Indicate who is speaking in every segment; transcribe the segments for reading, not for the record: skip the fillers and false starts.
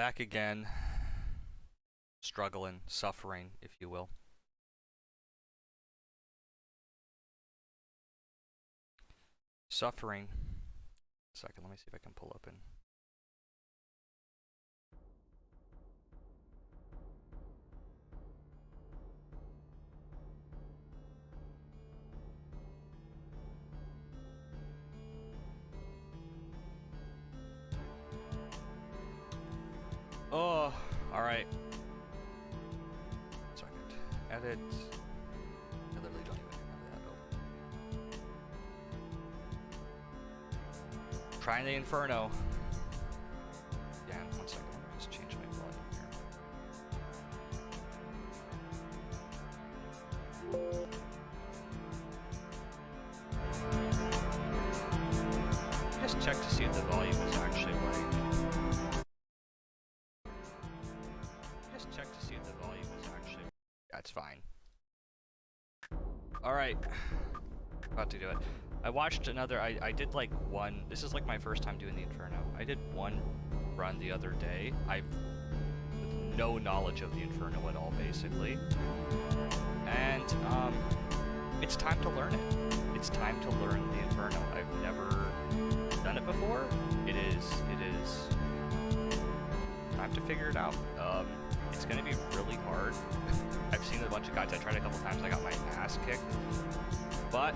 Speaker 1: back again. Struggling, suffering, if you will. Suffering. Second, let me see if I can pull open. Oh, alright. Second. Edit. I literally don't even have that open. Trying the Inferno. Yeah, 1 second. Let me just change my volume here. Just check to see if the volume is actually like. That's fine. Alright. About to do it. I watched another, I did like one, this is like my first time doing the Inferno. I did one run the other day. I've no knowledge of the Inferno at all, basically. And, it's time to learn it. It's time to learn the Inferno. I've never done it before. It is time to figure it out. It's gonna be really hard. I've seen a bunch of guys, I tried a couple times, I got my ass kicked. But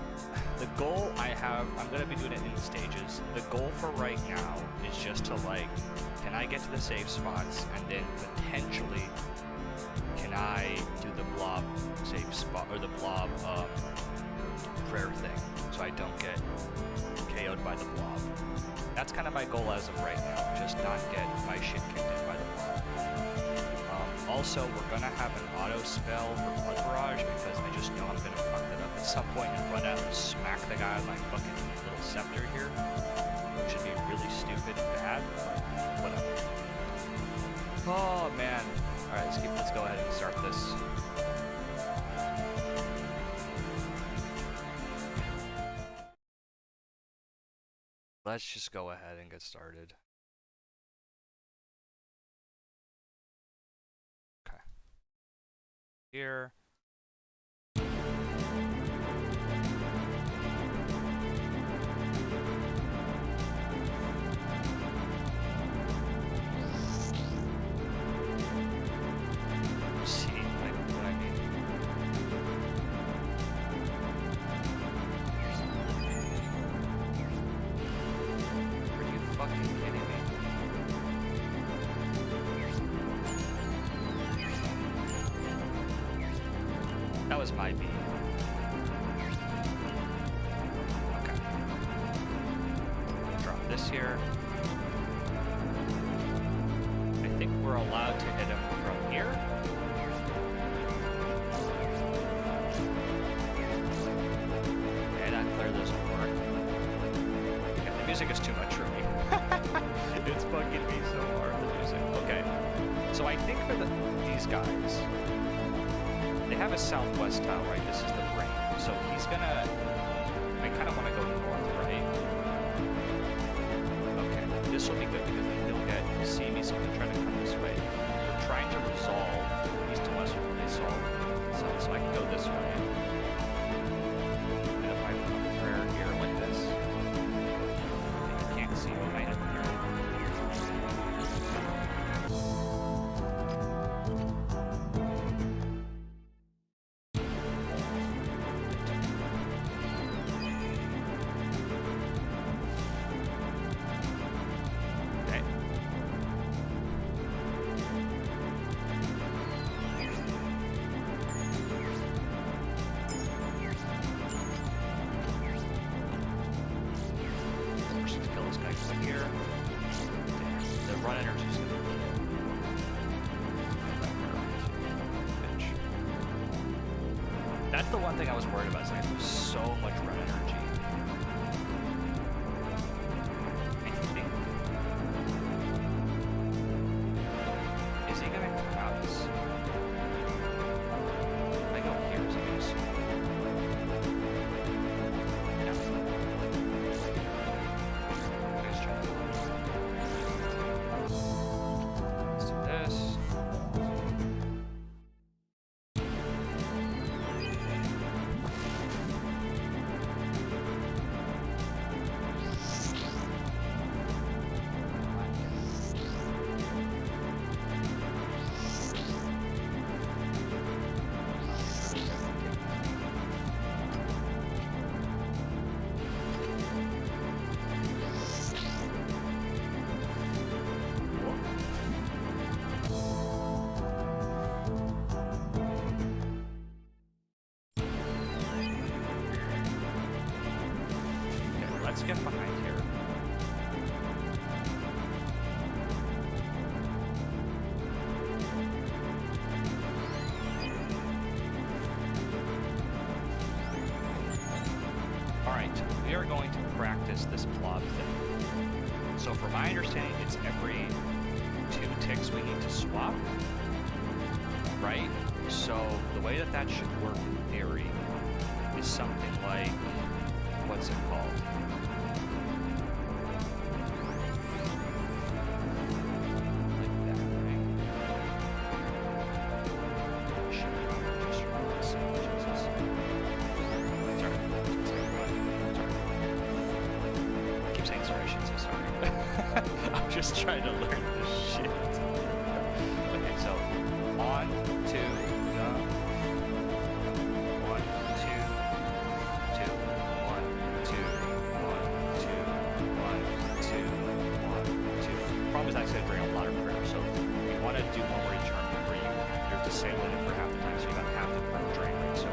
Speaker 1: the goal I have, I'm gonna be doing it in stages. The goal for right now is just to like, can I get to the safe spots, and then potentially, can I do the blob safe spot, or the blob prayer thing, so I don't get KO'd by the blob. That's kind of my goal as of right now, just not get my shit kicked in by the blob. Also, we're gonna have an auto spell for Blood Barrage because I just know I'm gonna fuck it up at some point and run out and smack the guy with my fucking little scepter here. Which would be really stupid and bad, but whatever. Oh man. Alright, let's go ahead and start this. Let's just go ahead and get started. Here. See, like what I mean. Are you fucking kidding me? That was my beat. Okay. Drop this here. I think we're allowed to hit him from here. Okay, that clearly doesn't work. Yeah, the music is too much for me. It's fucking me so hard, the music. Okay. So I think for these guys, they have a southwest tile, right? This is the brain. So he's gonna... I kind of want to go north, right? Okay, this will be good because then he'll see me, so he'll try to come this way. We're trying to resolve east to west will resolve. So I can go this way. And if I put a prayer here like this, you can't see what I have here. That's the one thing I was worried about, is like I lose so much run energy. I think... Is he gonna come out this? I go here, is he gonna see? No. Nice try. So let's get behind here. Alright, we are going to practice this blob thing. So from my understanding, it's every 2 ticks we need to swap, right? So the way that that should work in theory is something like, what's it called? Just trying to learn this shit. Okay, so on to the 1, 2, 2, 1, 2, 1, 2, 1, 2, 1, 2. Problem is actually I bring up louder prayer, so you want to do one where you turn where you're disabling it for half the time, so you got half the prayer drain rate. So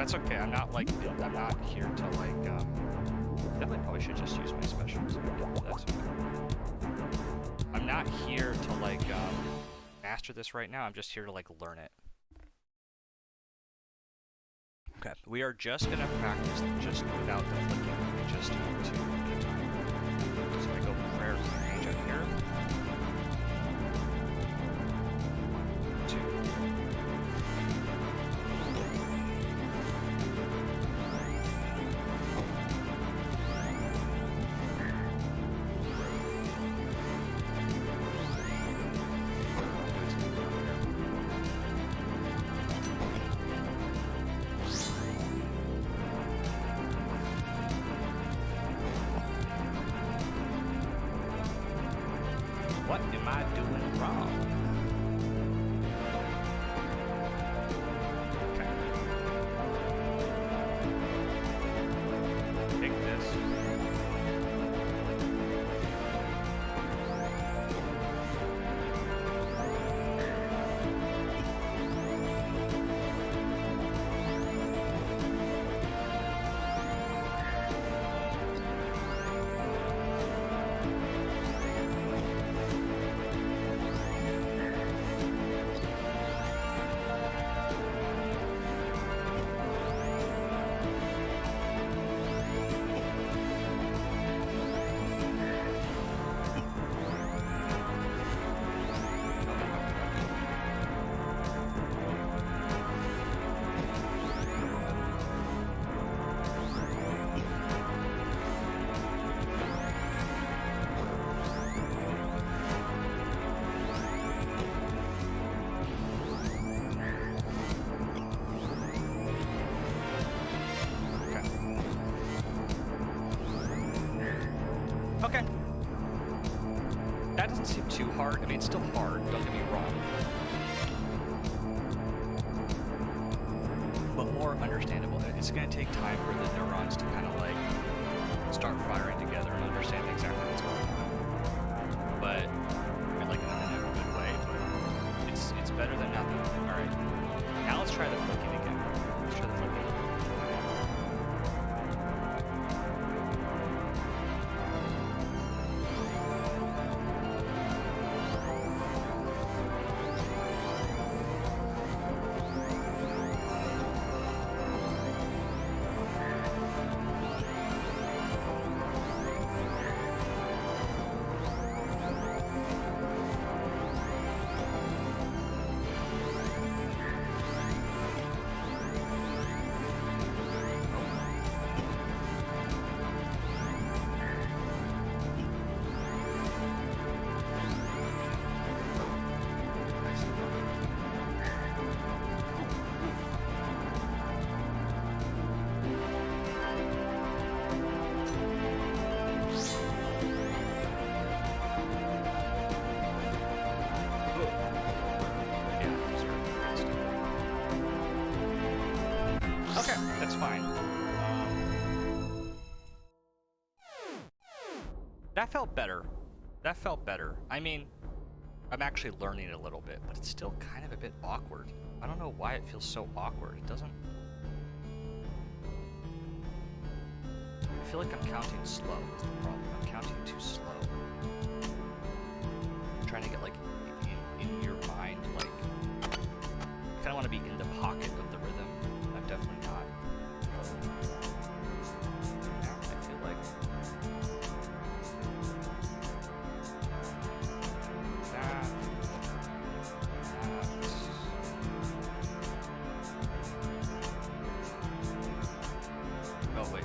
Speaker 1: That's okay. I'm not like I'm not here to like definitely probably should just use my specials. That's okay. I'm not here to like master this right now. I'm just here to like learn it. Okay, we are just gonna practice just without the flicking, just two at a time. So I go prayer range out here. 1, 2. What am I doing wrong? Okay. Take this. Okay. That doesn't seem too hard. I mean, it's still hard, don't get me wrong. But more understandable. It's going to take time for the neurons to kind of like start firing together and understand exactly what's going on. But, I mean, like in a good way, but it's better than nothing. Alright. Now let's try the flicking again. Let's try the flicking. Okay, that's fine. That felt better. That felt better. I mean, I'm actually learning a little bit, but it's still kind of a bit awkward. I don't know why it feels so awkward. It doesn't... I feel like I'm counting slow is the problem. I'm counting too slow. I'm trying to get, like, in your mind, like... I kind of want to be in the pocket of the rhythm. I'm definitely not. Yeah, I feel like... That... Oh, wait.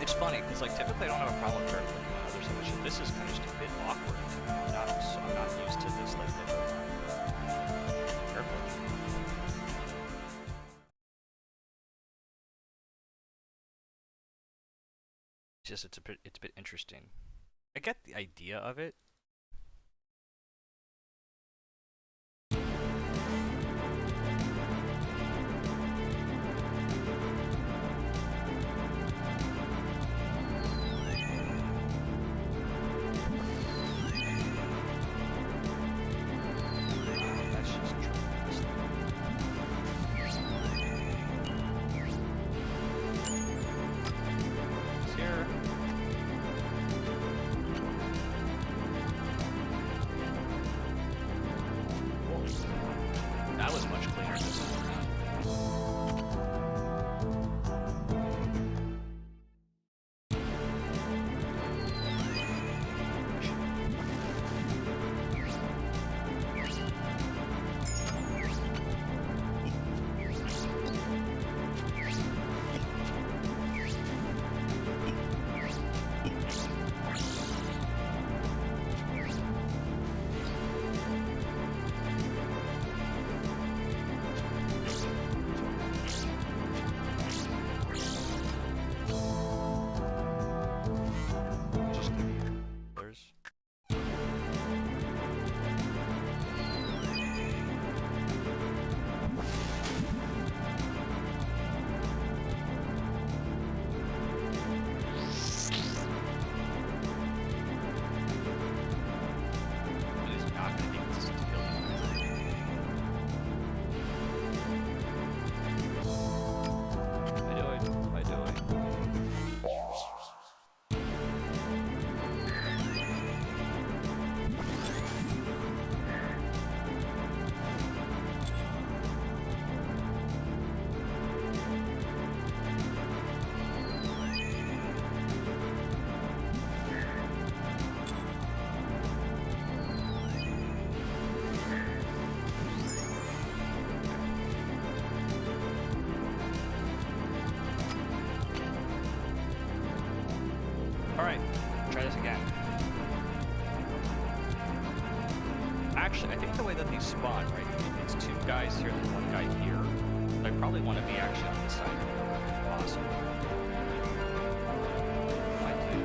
Speaker 1: It's funny because like typically I don't have a problem with looking at other stuff. It's just, this is kind of just a bit awkward. I'm not used to this like careful. It's a bit interesting. I get the idea of it. That's just tremendous. actually, I think the way that these spawn, right, it's two guys here, then one guy here. I probably want to be actually on this side if possible. I do.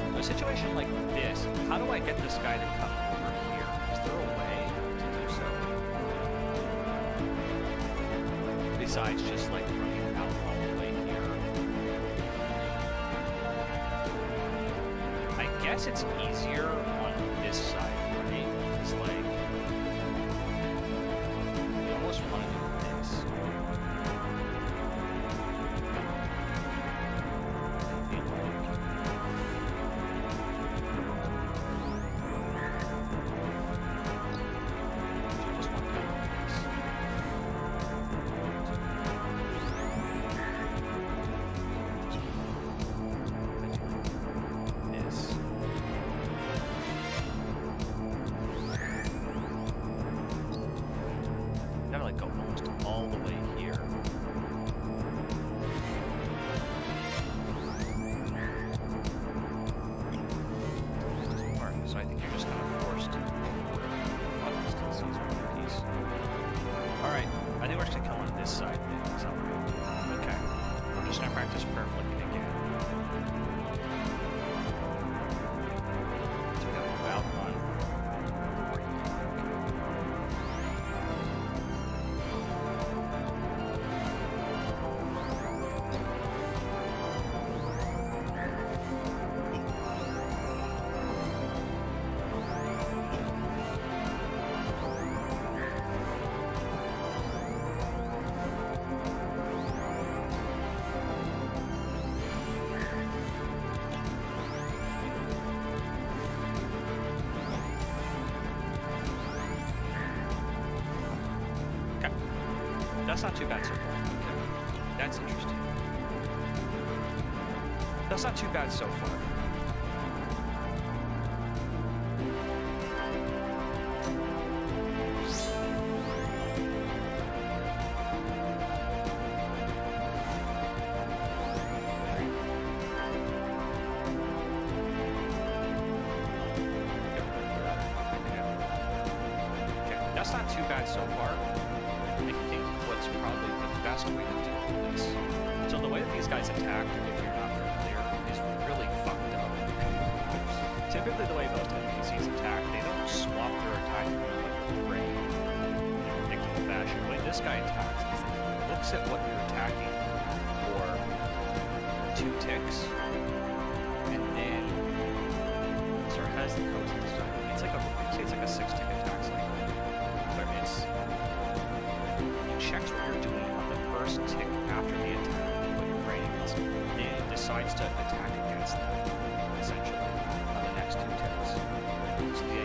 Speaker 1: In a situation like this, how do I get this guy to come over here? Is there a way to do so? Besides just like running out all the way here. I guess it's easier on this side, right? It's like you almost want to do this. That's not too bad so far. Okay. That's interesting. That's not too bad so far. Okay, that's not too bad so far. Probably the best way to do this. So the way that these guys attack, if you're not familiar, is really fucked up. Typically the way most NPCs attack, they don't swap their attack in like a predictable fashion. The way this guy attacks is that he looks at what you're attacking for 2 ticks, and then sorry, how does it go this time? It's like a 6-tick attack cycle. But it's checks what you're doing on the first tick after the attack, what your rating is, then decides to attack against that, essentially, on the next 2 ticks. So the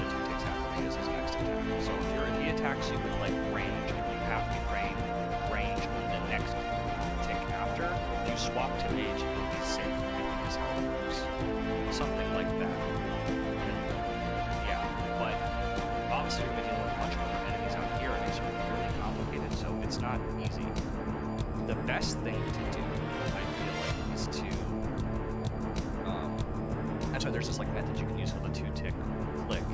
Speaker 1: 2 ticks after he does his next attack. So if he attacks you with like range, and you have the range on the next tick after, if you swap to mage, you'll be safe. I think is how it works. Something like that. Yeah, but obviously we're dealing with a bunch of other enemies out here, and it's really complicated, so it's not easy. The best thing to do, I feel like, is to that's why there's this like method you can use for the 2-tick click,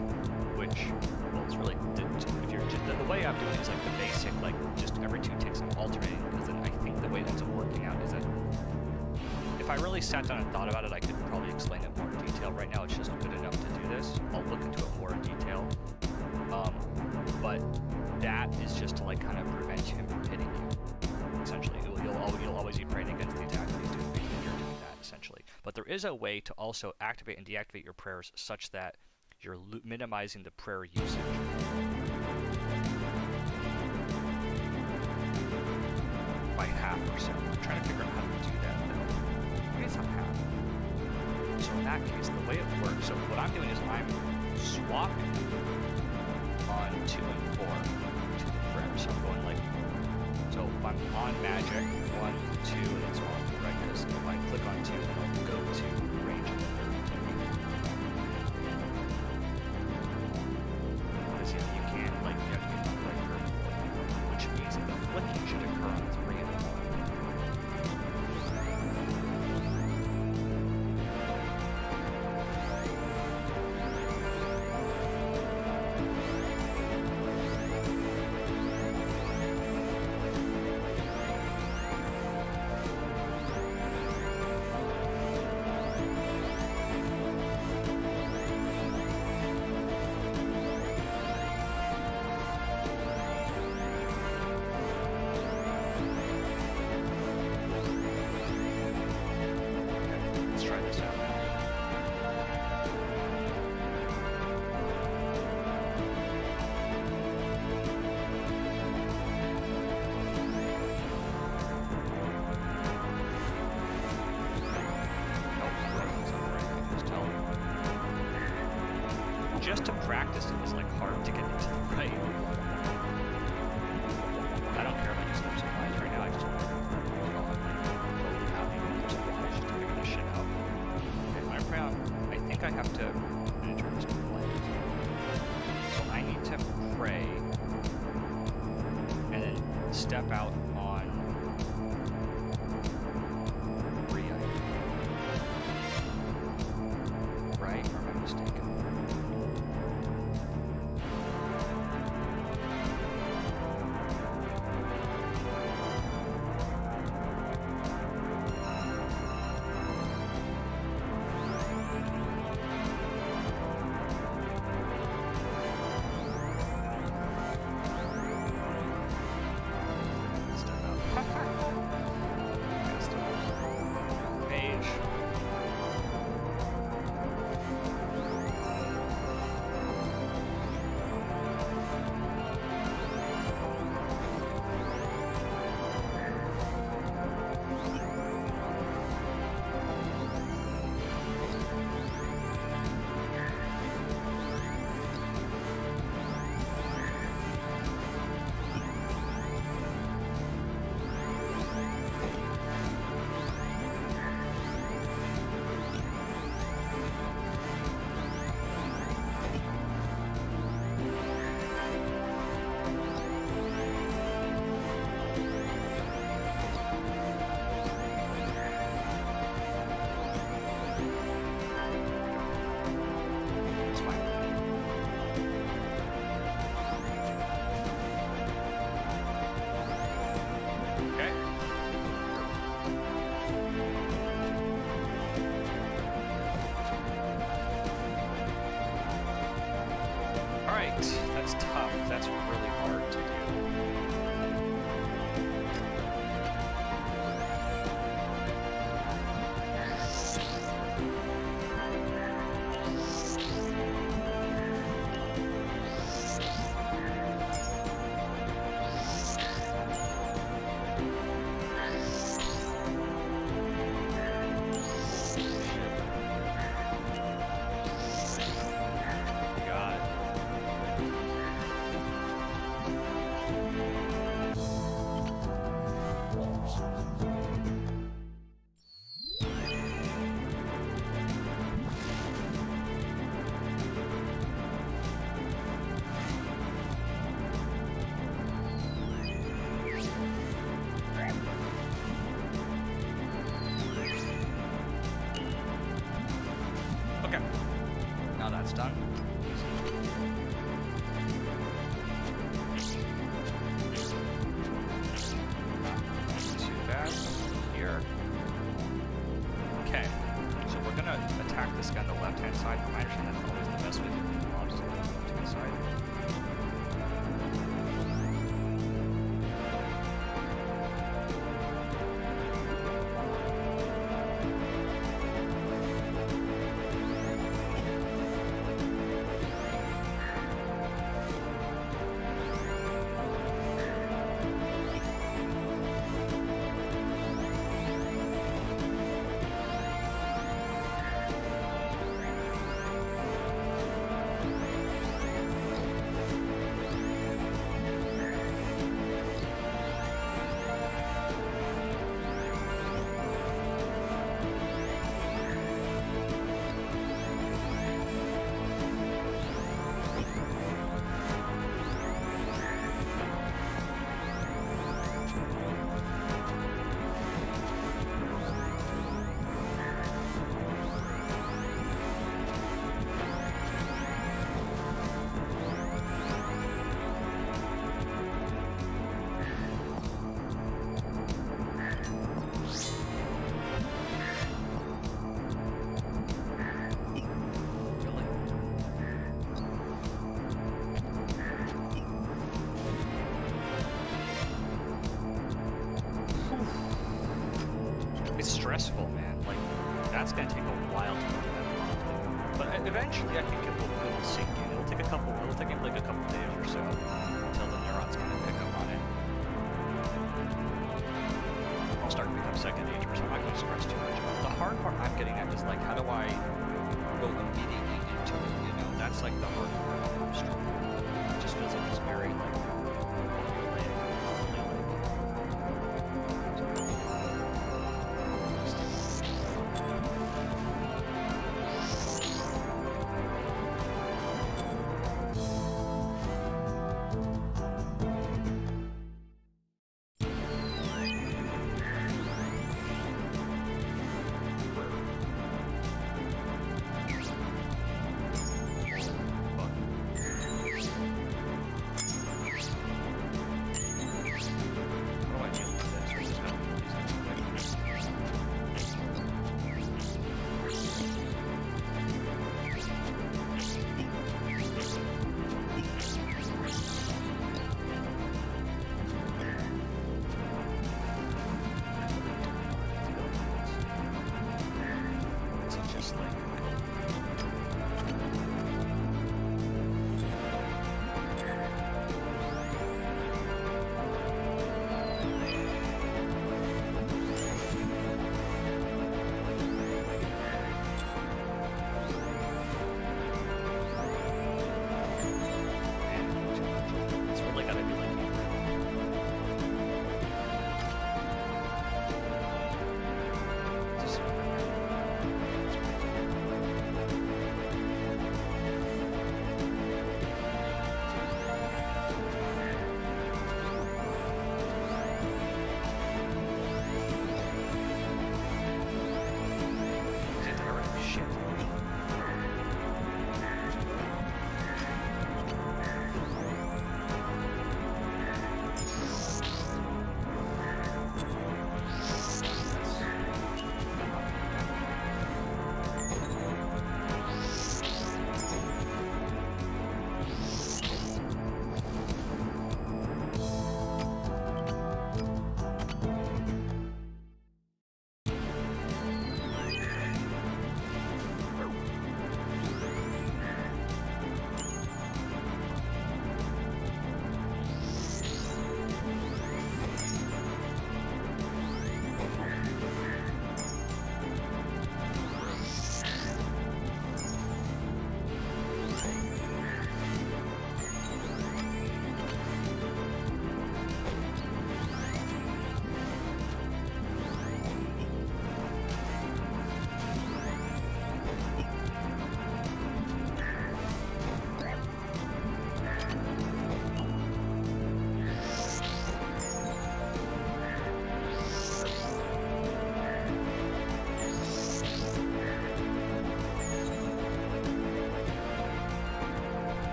Speaker 1: which, well, it's really if you're just, the way I'm doing it is like the basic, like just every 2 ticks I'm alternating, because then I think the way that's working out is that if I really sat down and thought about it, I could probably explain it more in detail. Right now it's just good enough to do this. I'll look into it more in detail. But that is just to like kind of prevent him from hitting you. Essentially, you'll always be praying against the attack that he's doing if you're doing that, essentially. But there is a way to also activate and deactivate your prayers such that you're minimizing the prayer usage. By half or so. I'm trying to figure out how to do that though. Maybe it's not half. So in that case, the way it works, so what I'm doing is I'm swapping on 2 and 4 to the prayer. So I'm going like, so if I'm on magic, 1, 2, and then so on, right? Because if I click on 2, then I'll go to range of the third tick. Because you can't, like, you have to get the right grip. Right. I don't care if I just have supplies right now. I just want to totally happy with the supplies just to figure this shit out. Okay, I'm pray on. I think I have to. I'm gonna turn this to light. So I need to pray and then step out on Bria. Right? Or am I mistaken? Page. It's fine. Okay. Alright, that's tough. That's really hard to do. God. Okay. Now that's done. Not too bad here. Okay. So we're gonna attack this guy on the left-hand side. From my understanding, that's always the best way to do the mobs, on the left-hand side. It's stressful, man. Like, that's gonna take a while to learn that properly. But eventually, I think it will sink in. It'll take like a couple days or so until the neurons kind of pick up on it. I'll start to become second nature, so I'm not gonna stress too much. The hard part I'm getting at is like, how do I go immediately into it? You know, that's like the hard part I'm struggling with. It just feels like it's very like formulaic.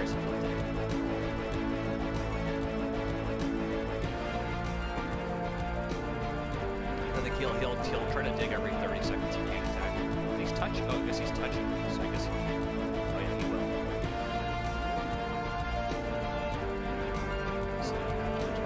Speaker 1: aggressive with it. I think he'll try to dig every 30 seconds he can attack. He's touching. Oh, I guess he's touching. So I guess he can. Oh yeah, he will. So I'm gonna have to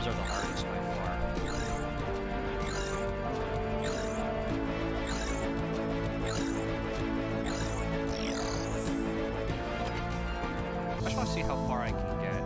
Speaker 1: are the hardest by far. I just want to see how far I can get.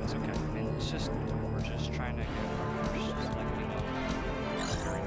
Speaker 1: It's okay. I mean, we're just trying to get our first, just like, you know,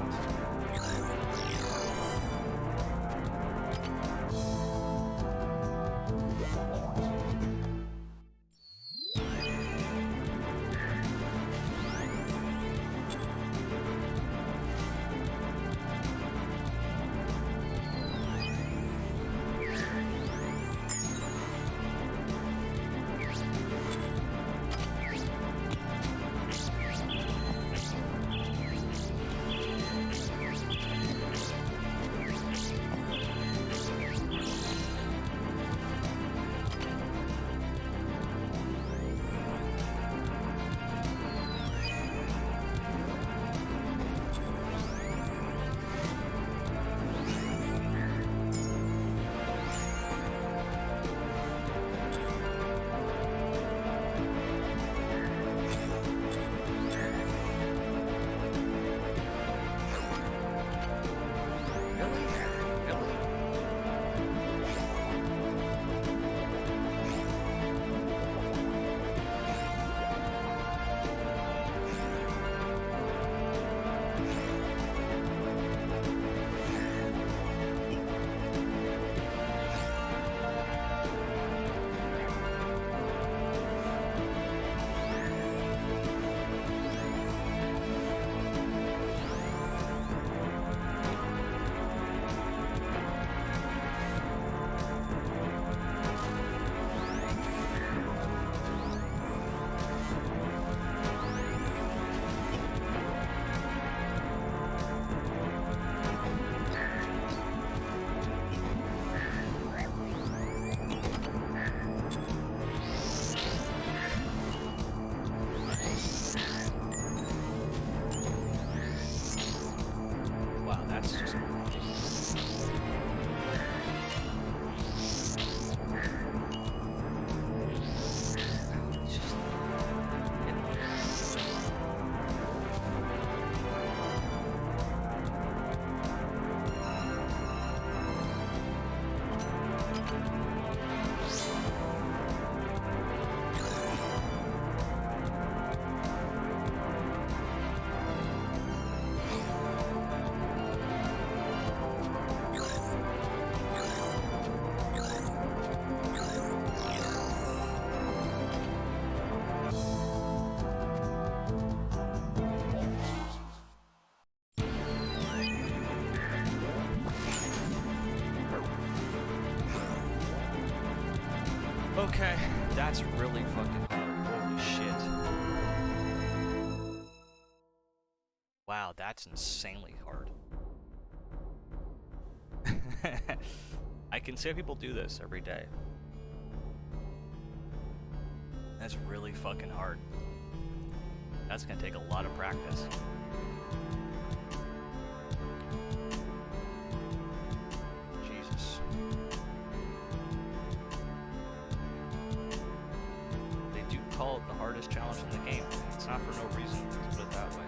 Speaker 1: Okay, that's really fucking hard. Holy shit. Wow, that's insanely hard. I can see people do this every day. That's really fucking hard. That's gonna take a lot of practice. Jesus. They do call it the hardest challenge in the game. It's not for no reason, let's put it that way.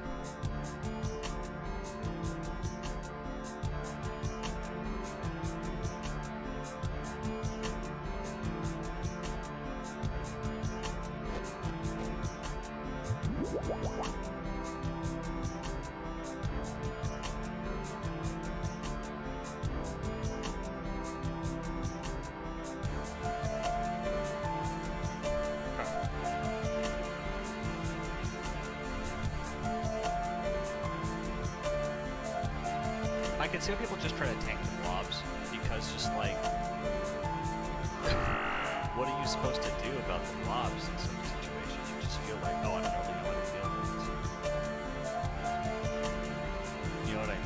Speaker 1: I can see how people just try to tank the blobs, because just like, what are you supposed to do about the blobs in some situations? You just feel like, oh, I don't really know how to deal with this. You know what I mean?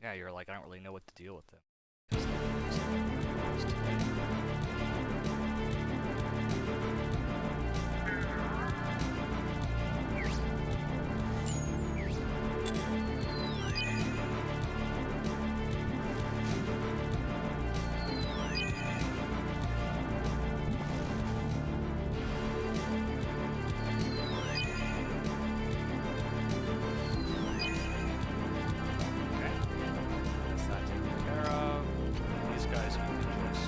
Speaker 1: Yeah, you're like, I don't really know what to deal with them. That's not taken care of. These guys can just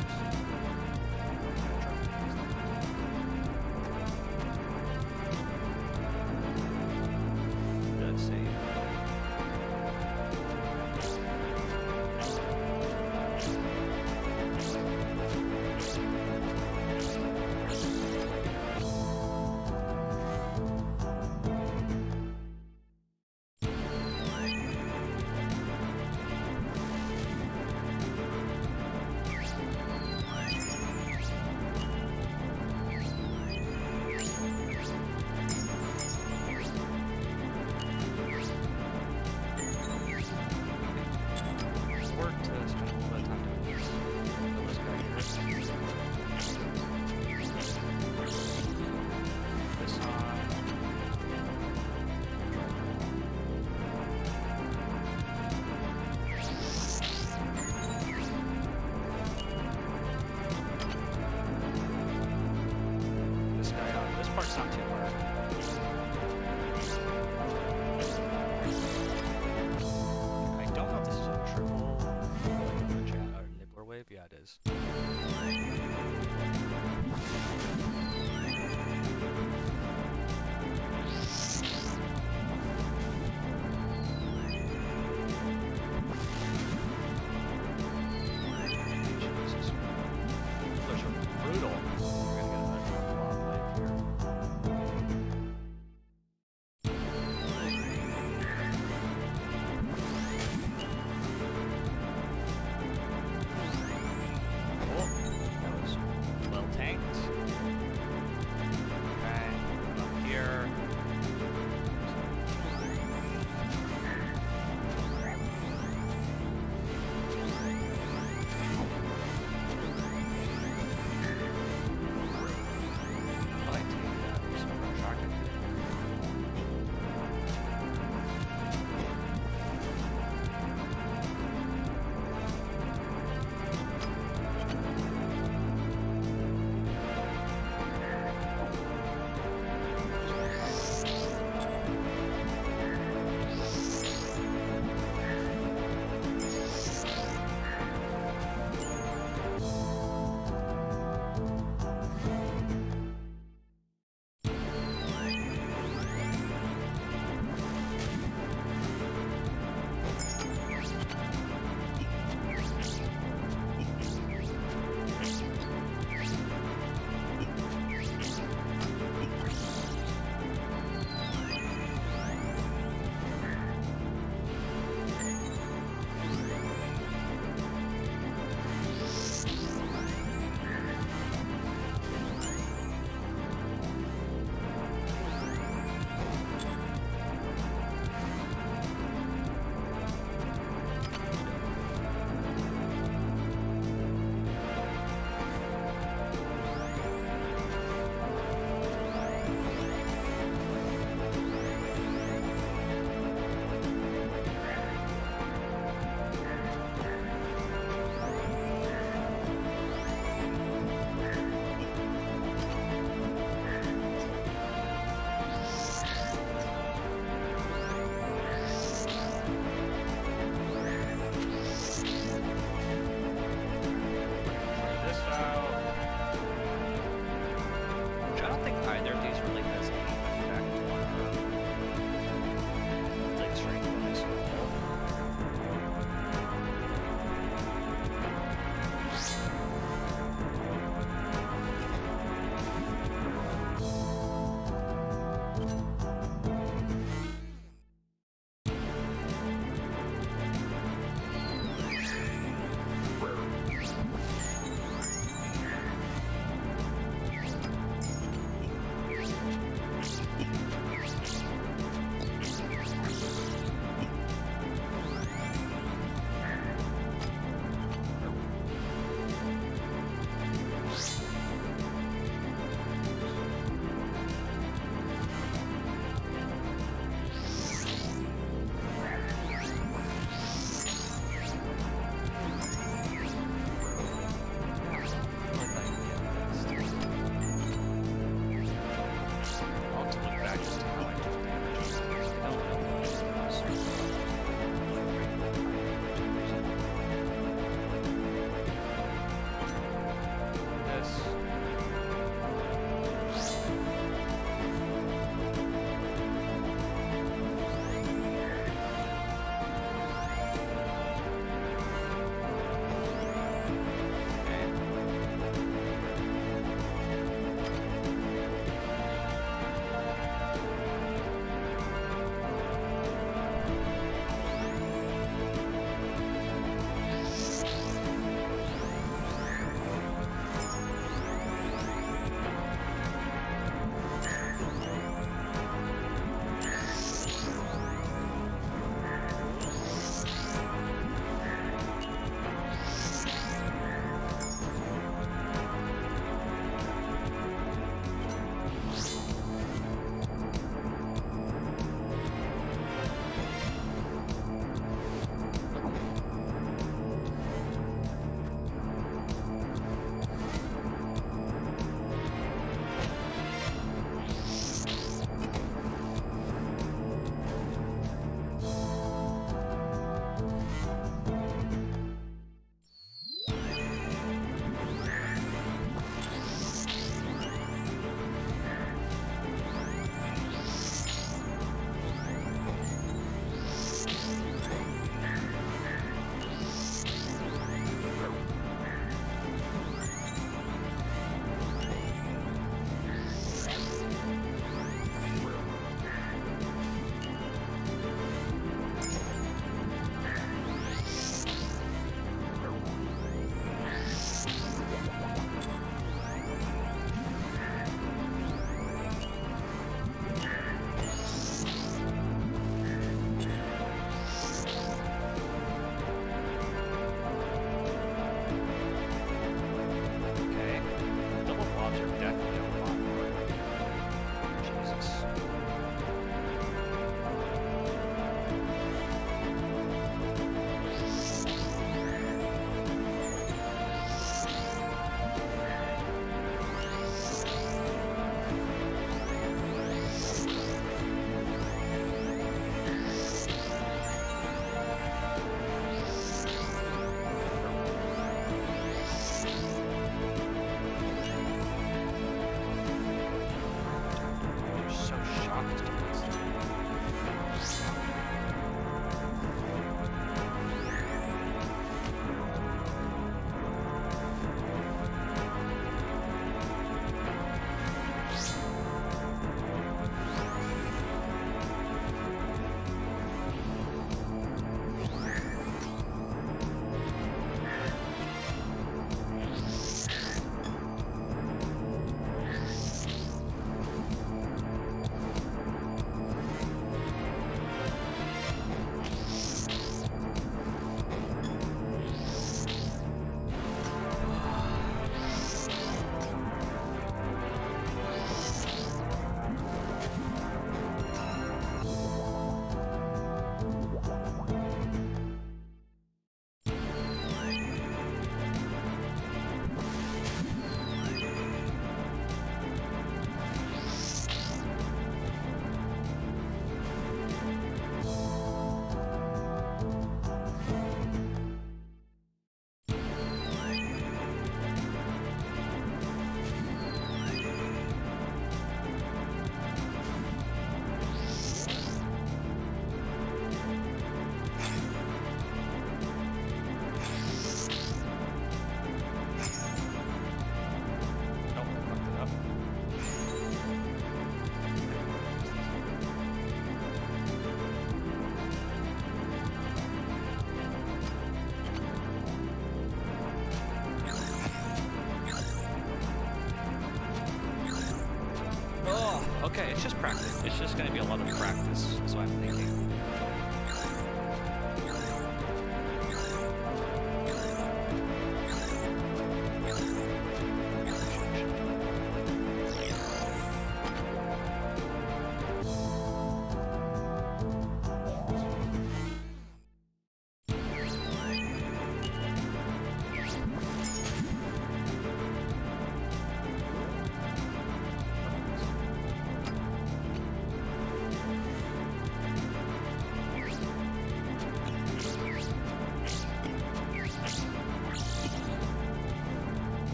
Speaker 1: it's just practice. It's just going to be a lot of practice, is what I'm thinking.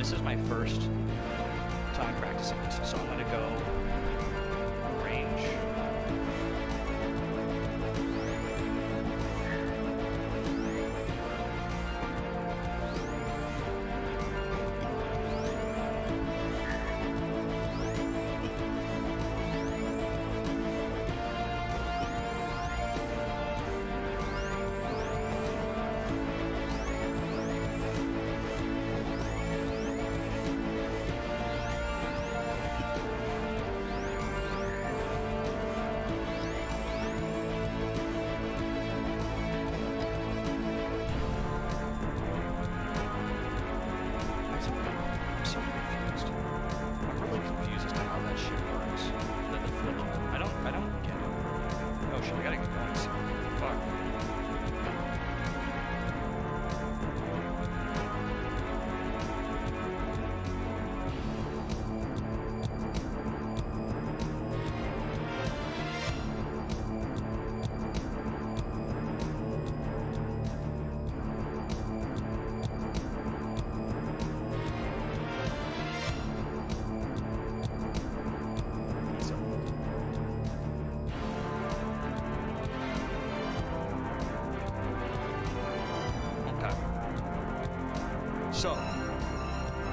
Speaker 1: this is my first time practicing this, so I'm gonna go range. So,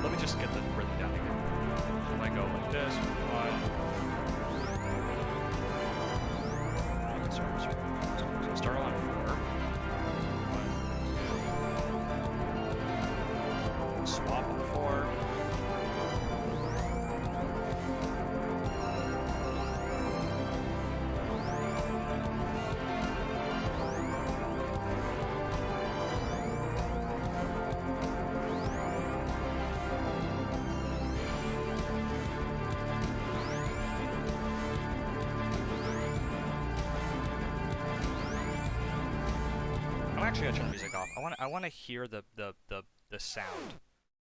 Speaker 1: let me just get the rhythm down again. So if I go like this, one. Sorry. So start on 4. 1, 2. Swap on 4. Actually, I turn the music off. I want to hear the sound,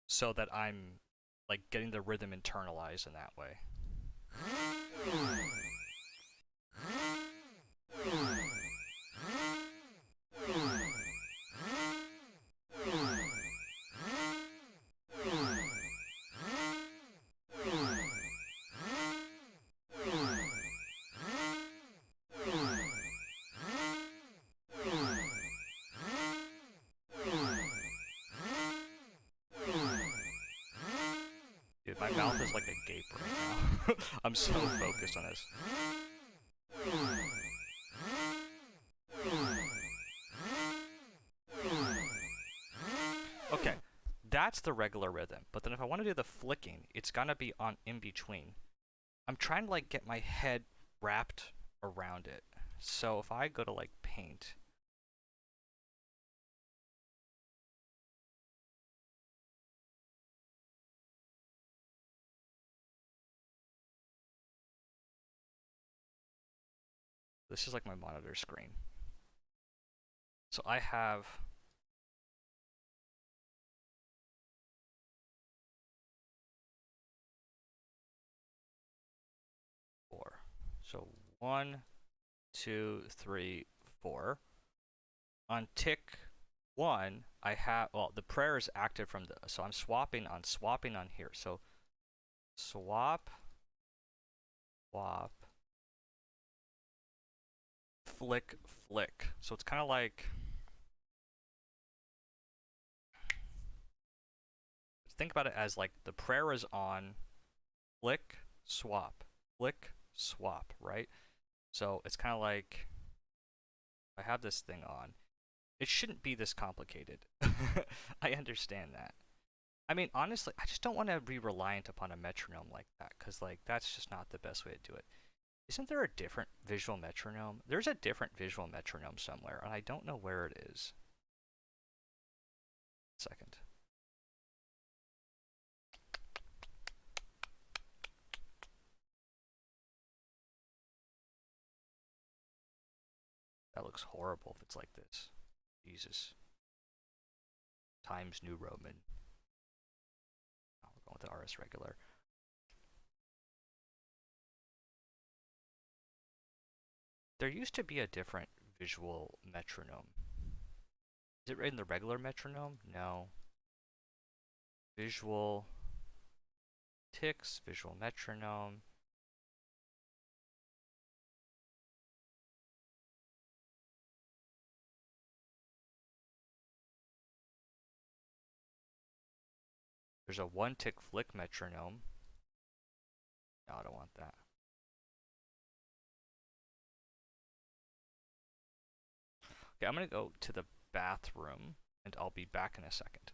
Speaker 1: so that I'm like getting the rhythm internalized in that way. Dude, my mouth is like a gape right now. I'm so focused on this. Okay, that's the regular rhythm. But then if I want to do the flicking, it's gonna be on in between. I'm trying to like get my head wrapped around it. So if I go to like paint, this is like my monitor screen. So I have four. So 1, 2, 3, 4. On tick 1, I have, well, the prayer is active from the, so I'm swapping on here. So swap, flick, flick. So it's kind of like, think about it as like the prayer is on, flick, swap, right? So it's kind of like, I have this thing on. It shouldn't be this complicated. I understand that. I mean, honestly, I just don't want to be reliant upon a metronome like that, because like that's just not the best way to do it. Isn't there a different visual metronome? There's a different visual metronome somewhere, and I don't know where it is. Second. That looks horrible if it's like this. Jesus. Times New Roman. Oh, we're going with the RS regular. There used to be a different visual metronome. Is it in the regular metronome? No. Visual ticks, visual metronome. There's a one tick flick metronome. No, I don't want that. Okay, I'm gonna go to the bathroom and I'll be back in a second.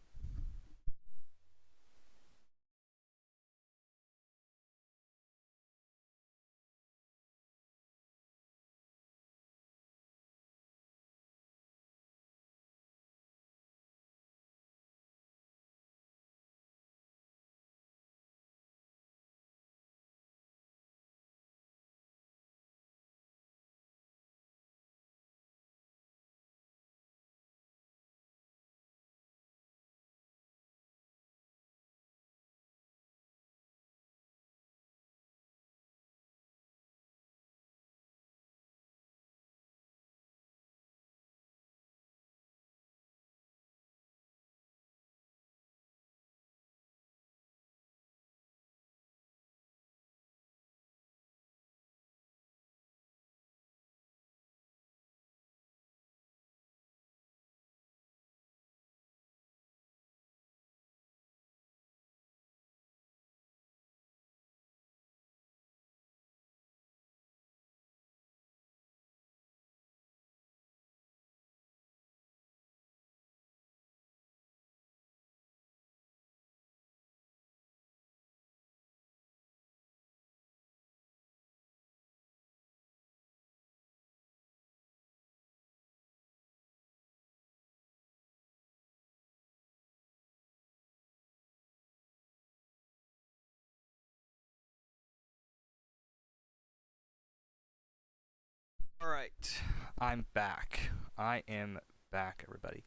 Speaker 1: Alright, I'm back. I am back, everybody.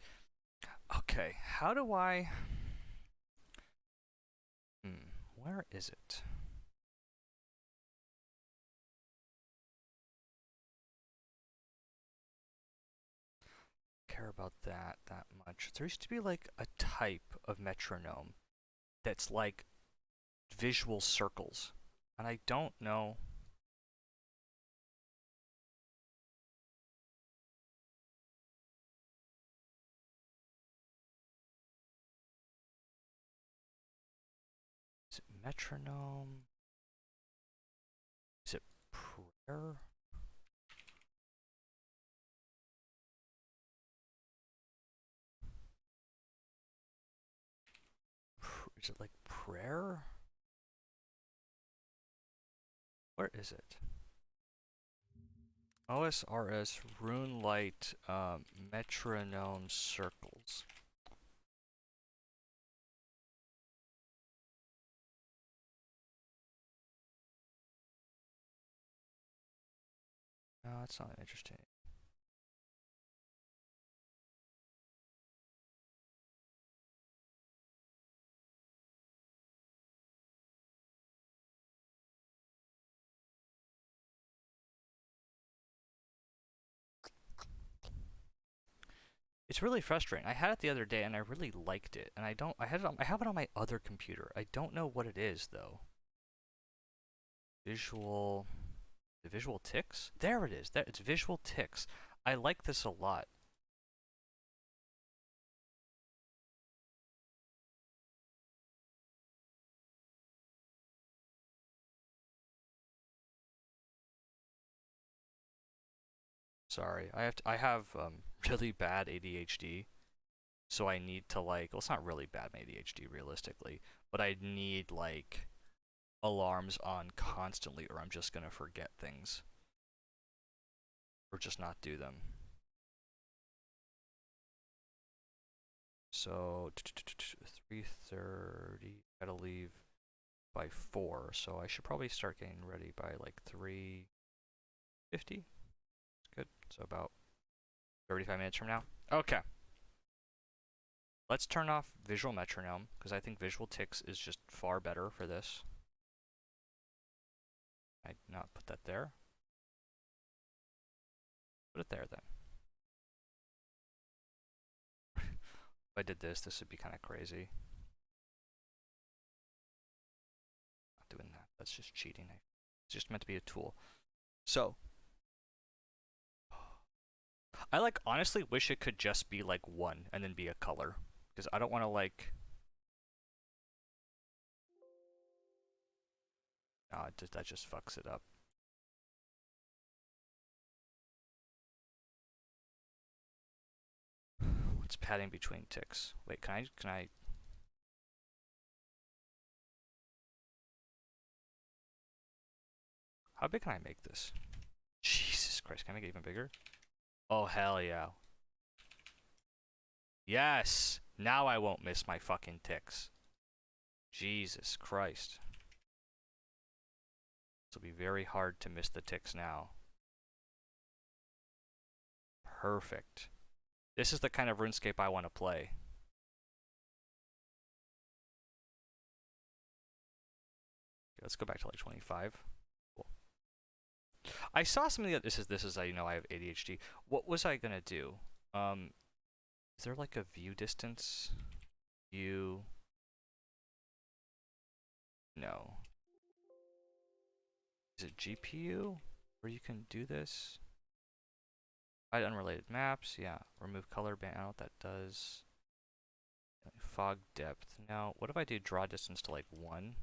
Speaker 1: Okay, how do I... where is it? Care about that much. There used to be like a type of metronome that's like visual circles, and I don't know. Is it metronome? Is it prayer? Is it like prayer? Where is it? OSRS Rune Light Metronome Circles. No, that's not interesting. It's really frustrating. I had it the other day and I really liked it, and I have it on my other computer. I don't know what it is though. Visual, the visual ticks? There it is. There, it's visual ticks. I like this a lot. Sorry, I have really bad ADHD, so I need to like, well, it's not really bad ADHD realistically, but I need like alarms on constantly, or I'm just gonna forget things, or just not do them. So 3:30, gotta leave by 4, so I should probably start getting ready by like 3:50. Good. So about 35 minutes from now. Okay. Let's turn off visual metronome, because I think visual ticks is just far better for this. I'd not put that there. Put it there then. If I did this, this would be kind of crazy. That's just cheating. It's just meant to be a tool. So, I like honestly wish it could just be like one and then be a color. Because I don't want to like... Oh, that just fucks it up. What's padding between ticks? Wait, can I... How big can I make this? Jesus Christ, can I make it even bigger? Oh, hell yeah. Yes! Now I won't miss my fucking ticks. Jesus Christ. This will be very hard to miss the ticks now. Perfect. This is the kind of RuneScape I want to play. Okay, let's go back to like 25. Cool. I saw something that this is how you know I have ADHD. What was I gonna do? Is there like a view distance? View. No. Is it GPU? Where you can do this? Hide unrelated maps, yeah. Remove color band, I don't know what that does. Fog depth. Now, what if I do draw distance to like 1?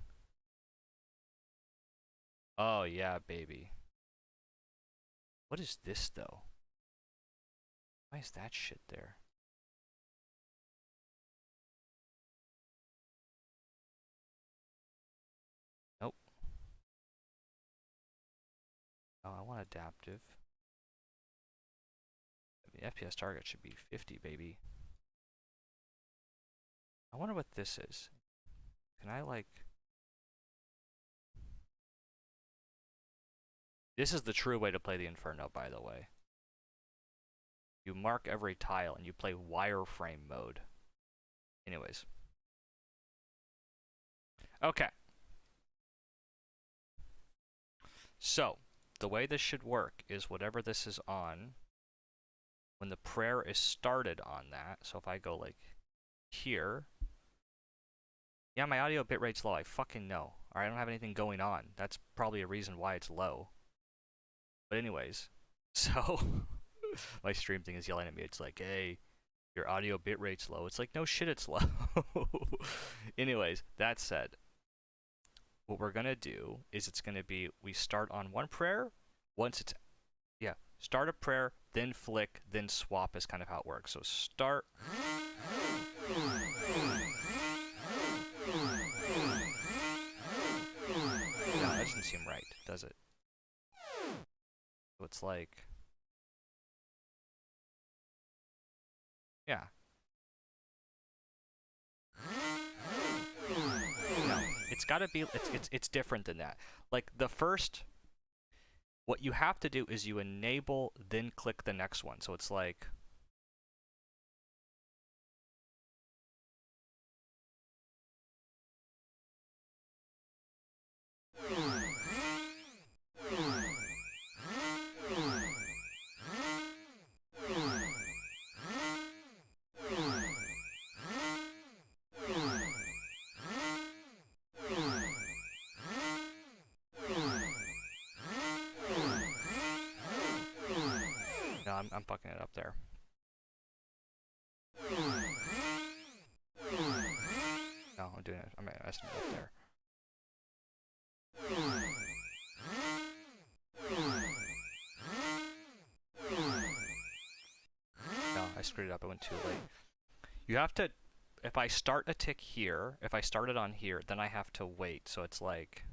Speaker 1: Oh yeah, baby. What is this though? Why is that shit there? Nope. Oh, I want adaptive. The FPS target should be 50, baby. I wonder what this is. Can I like... This is the true way to play the Inferno, by the way. You mark every tile and you play wireframe mode. Anyways. Okay. So, the way this should work is whatever this is on, when the prayer is started on that, so if I go like here, yeah, my audio bitrate's low, I fucking know. Alright, I don't have anything going on. That's probably a reason why it's low. But anyways, so my stream thing is yelling at me. It's like, hey, your audio bitrate's low. It's like, no shit, it's low. Anyways, that said, what we're gonna do is it's gonna be, we start on one prayer, once it's, yeah, start a prayer, then flick, then swap is kind of how it works. So start. No, that doesn't seem right, does it? So it's like, yeah. No, it's gotta be, it's different than that. Like the first, what you have to do is you enable, then click the next one. So it's like, no, I'm fucking it up there. No, I'm doing it. I'm messing it up there. No, I screwed it up. I went too late. You have to, if I start a tick here, if I start it on here, then I have to wait. So it's like,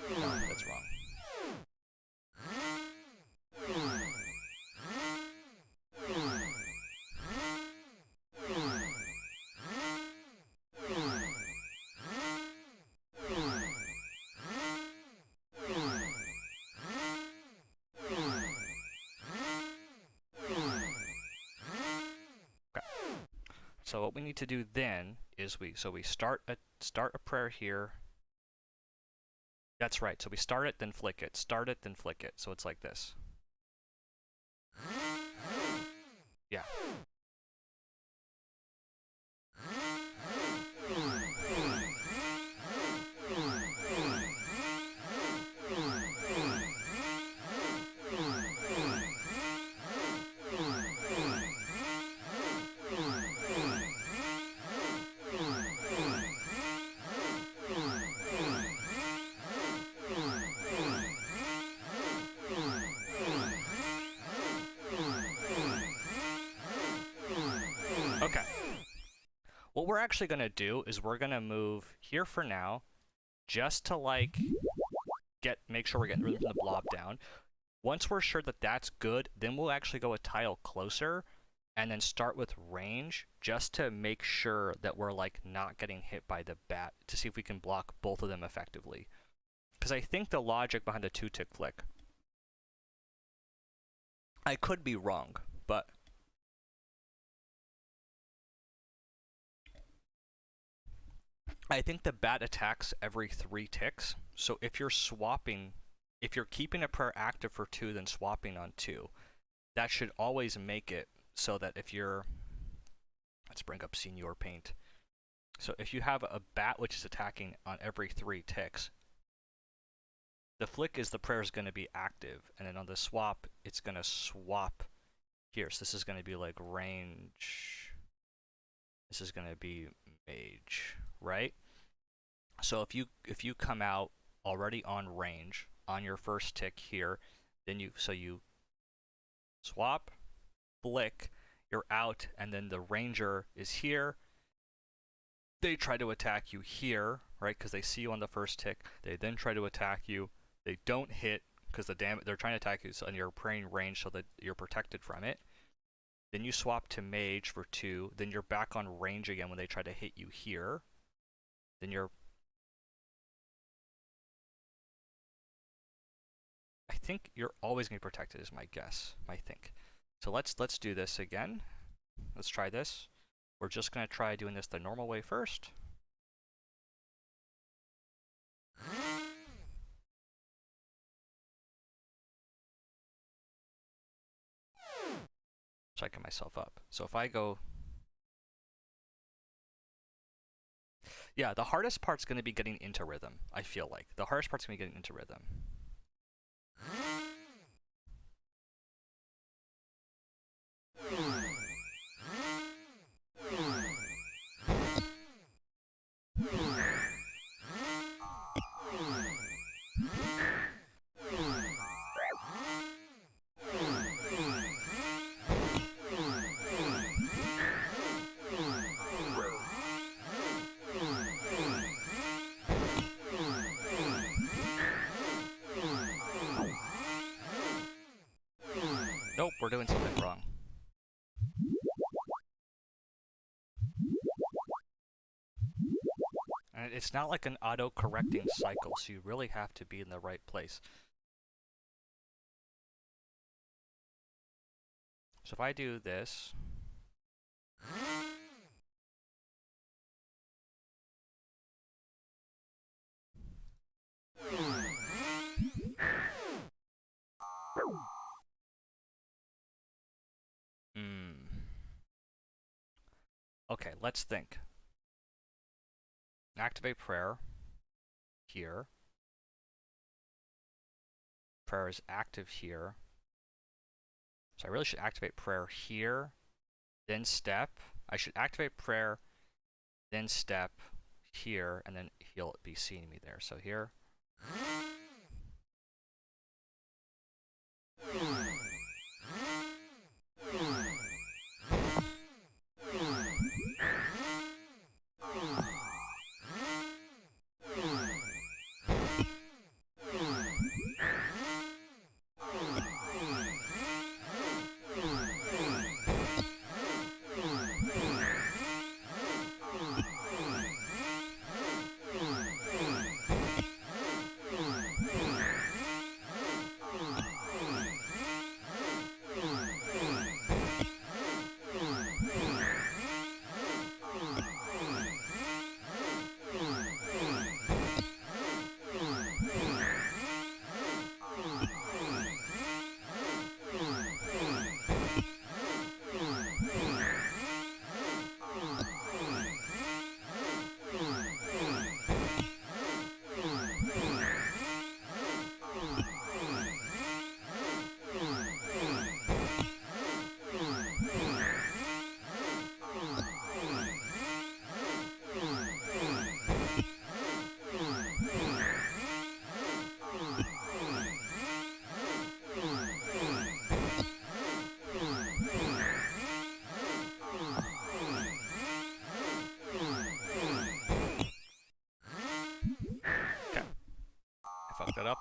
Speaker 1: no, that's wrong. So what we need to do then is we start a prayer here. That's right. So we start it, then flick it. Start it, then flick it. So it's like this. Yeah. we're actually going to do is we're going to move here for now, just to like make sure we're getting rid of the blob down. Once we're sure that that's good, then we'll actually go a tile closer and then start with range just to make sure that we're like not getting hit by the bat, to see if we can block both of them effectively. Because I think the logic behind the 2-tick flick, I could be wrong, but I think the bat attacks every 3 ticks. So if you're swapping, if you're keeping a prayer active for 2, then swapping on 2, that should always make it so that if you're, let's bring up Senior Paint. So if you have a bat which is attacking on every 3 ticks, the flick is the prayer is going to be active, and then on the swap, it's going to swap here. So this is going to be like range. This is going to be mage, right? So if you come out already on range on your first tick here, then you swap, flick, you're out, and then the ranger is here. They try to attack you here, right? Because they see you on the first tick. They then try to attack you. They don't hit because they're trying to attack you, and you're praying range so that you're protected from it. Then you swap to mage for 2. Then you're back on range again when they try to hit you here. Then you're, I think you're always going to be protected is my guess, I think. So let's do this again. Let's try this. We're just going to try doing this the normal way first. Psyching myself up. So if I go, yeah, the hardest part's going to be getting into rhythm. I feel like the hardest part's going to be getting into rhythm. Nope, we're doing something wrong. And it's not like an auto-correcting cycle, so you really have to be in the right place. So if I do this, okay, let's think. Activate prayer here. Prayer is active here. So I really should activate prayer here, then step. I should activate prayer, then step here, and then he'll be seeing me there. So here.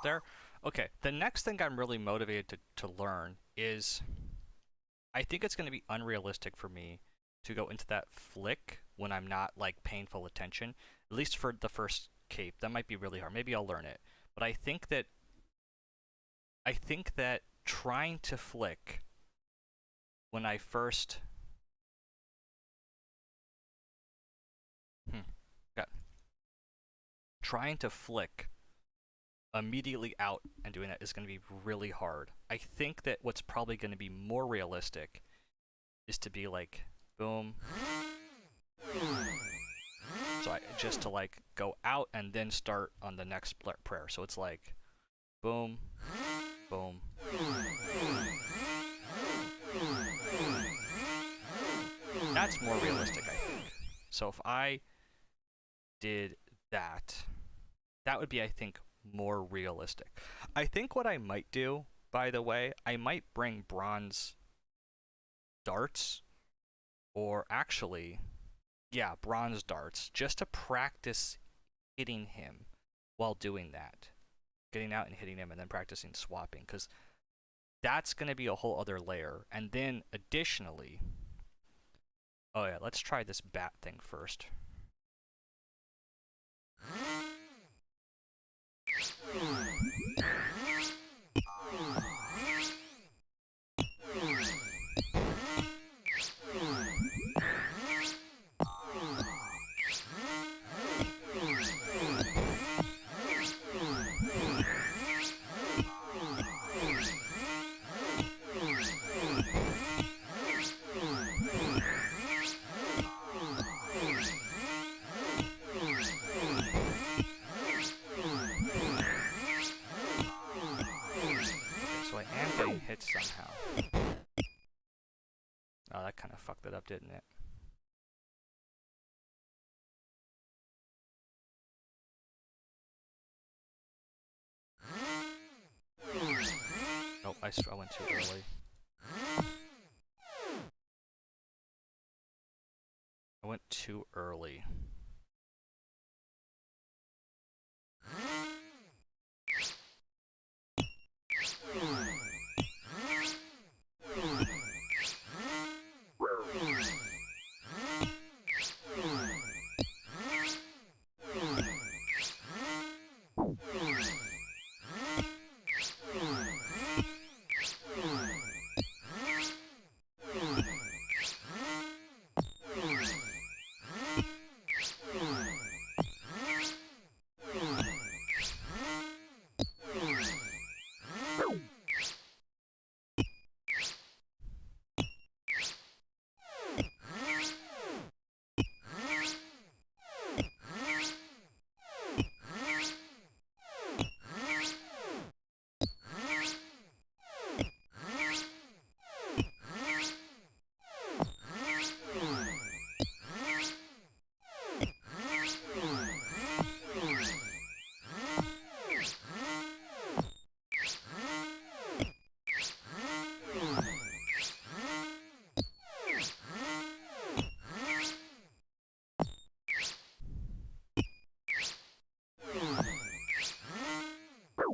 Speaker 1: out there. Okay, the next thing I'm really motivated to learn is I think it's going to be unrealistic for me to go into that flick when I'm not like paying full attention, at least for the first cape. That might be really hard. Maybe I'll learn it. But I think that trying to flick when I first got trying to flick immediately out and doing that is going to be really hard. I think that what's probably going to be more realistic is to be like boom. So just to like go out and then start on the next prayer. So it's like boom, boom. That's more realistic, I think. So if I did that, that would be, I think, more realistic. I think what I might do, by the way, I might bring bronze darts, or actually, yeah, bronze darts, just to practice hitting him while doing that. Getting out and hitting him and then practicing swapping, because that's going to be a whole other layer. And then additionally, oh yeah, let's try this bat thing first. Somehow. Oh, that kind of fucked it up, didn't it? Nope, I went too early. I went too early.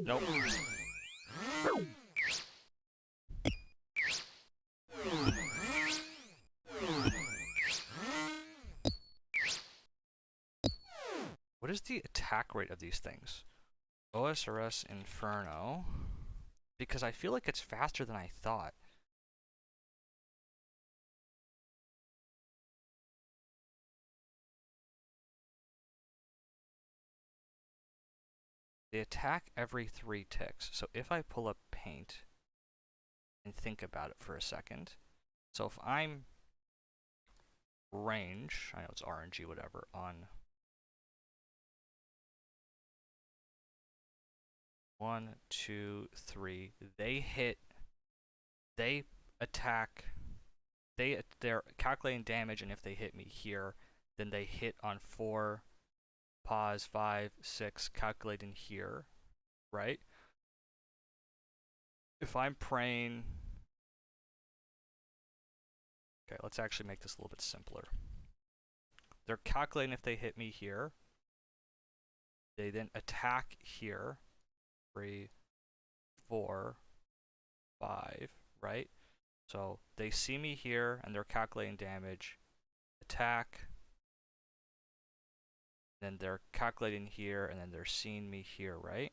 Speaker 1: Nope. What is the attack rate of these things? OSRS Inferno. Because I feel like it's faster than I thought. They attack every 3 ticks. So if I pull up paint and think about it for a second. So if I'm range, I know it's RNG, whatever, on 1, 2, 3, they attack, they're calculating damage, and if they hit me here, then they hit on 4, pause, 5, 6, calculating here, right? If I'm praying, okay, let's actually make this a little bit simpler. They're calculating if they hit me here. They then attack here, 3, 4, 5, right? So they see me here and they're calculating damage, attack, then they're calculating here and then they're seeing me here, right?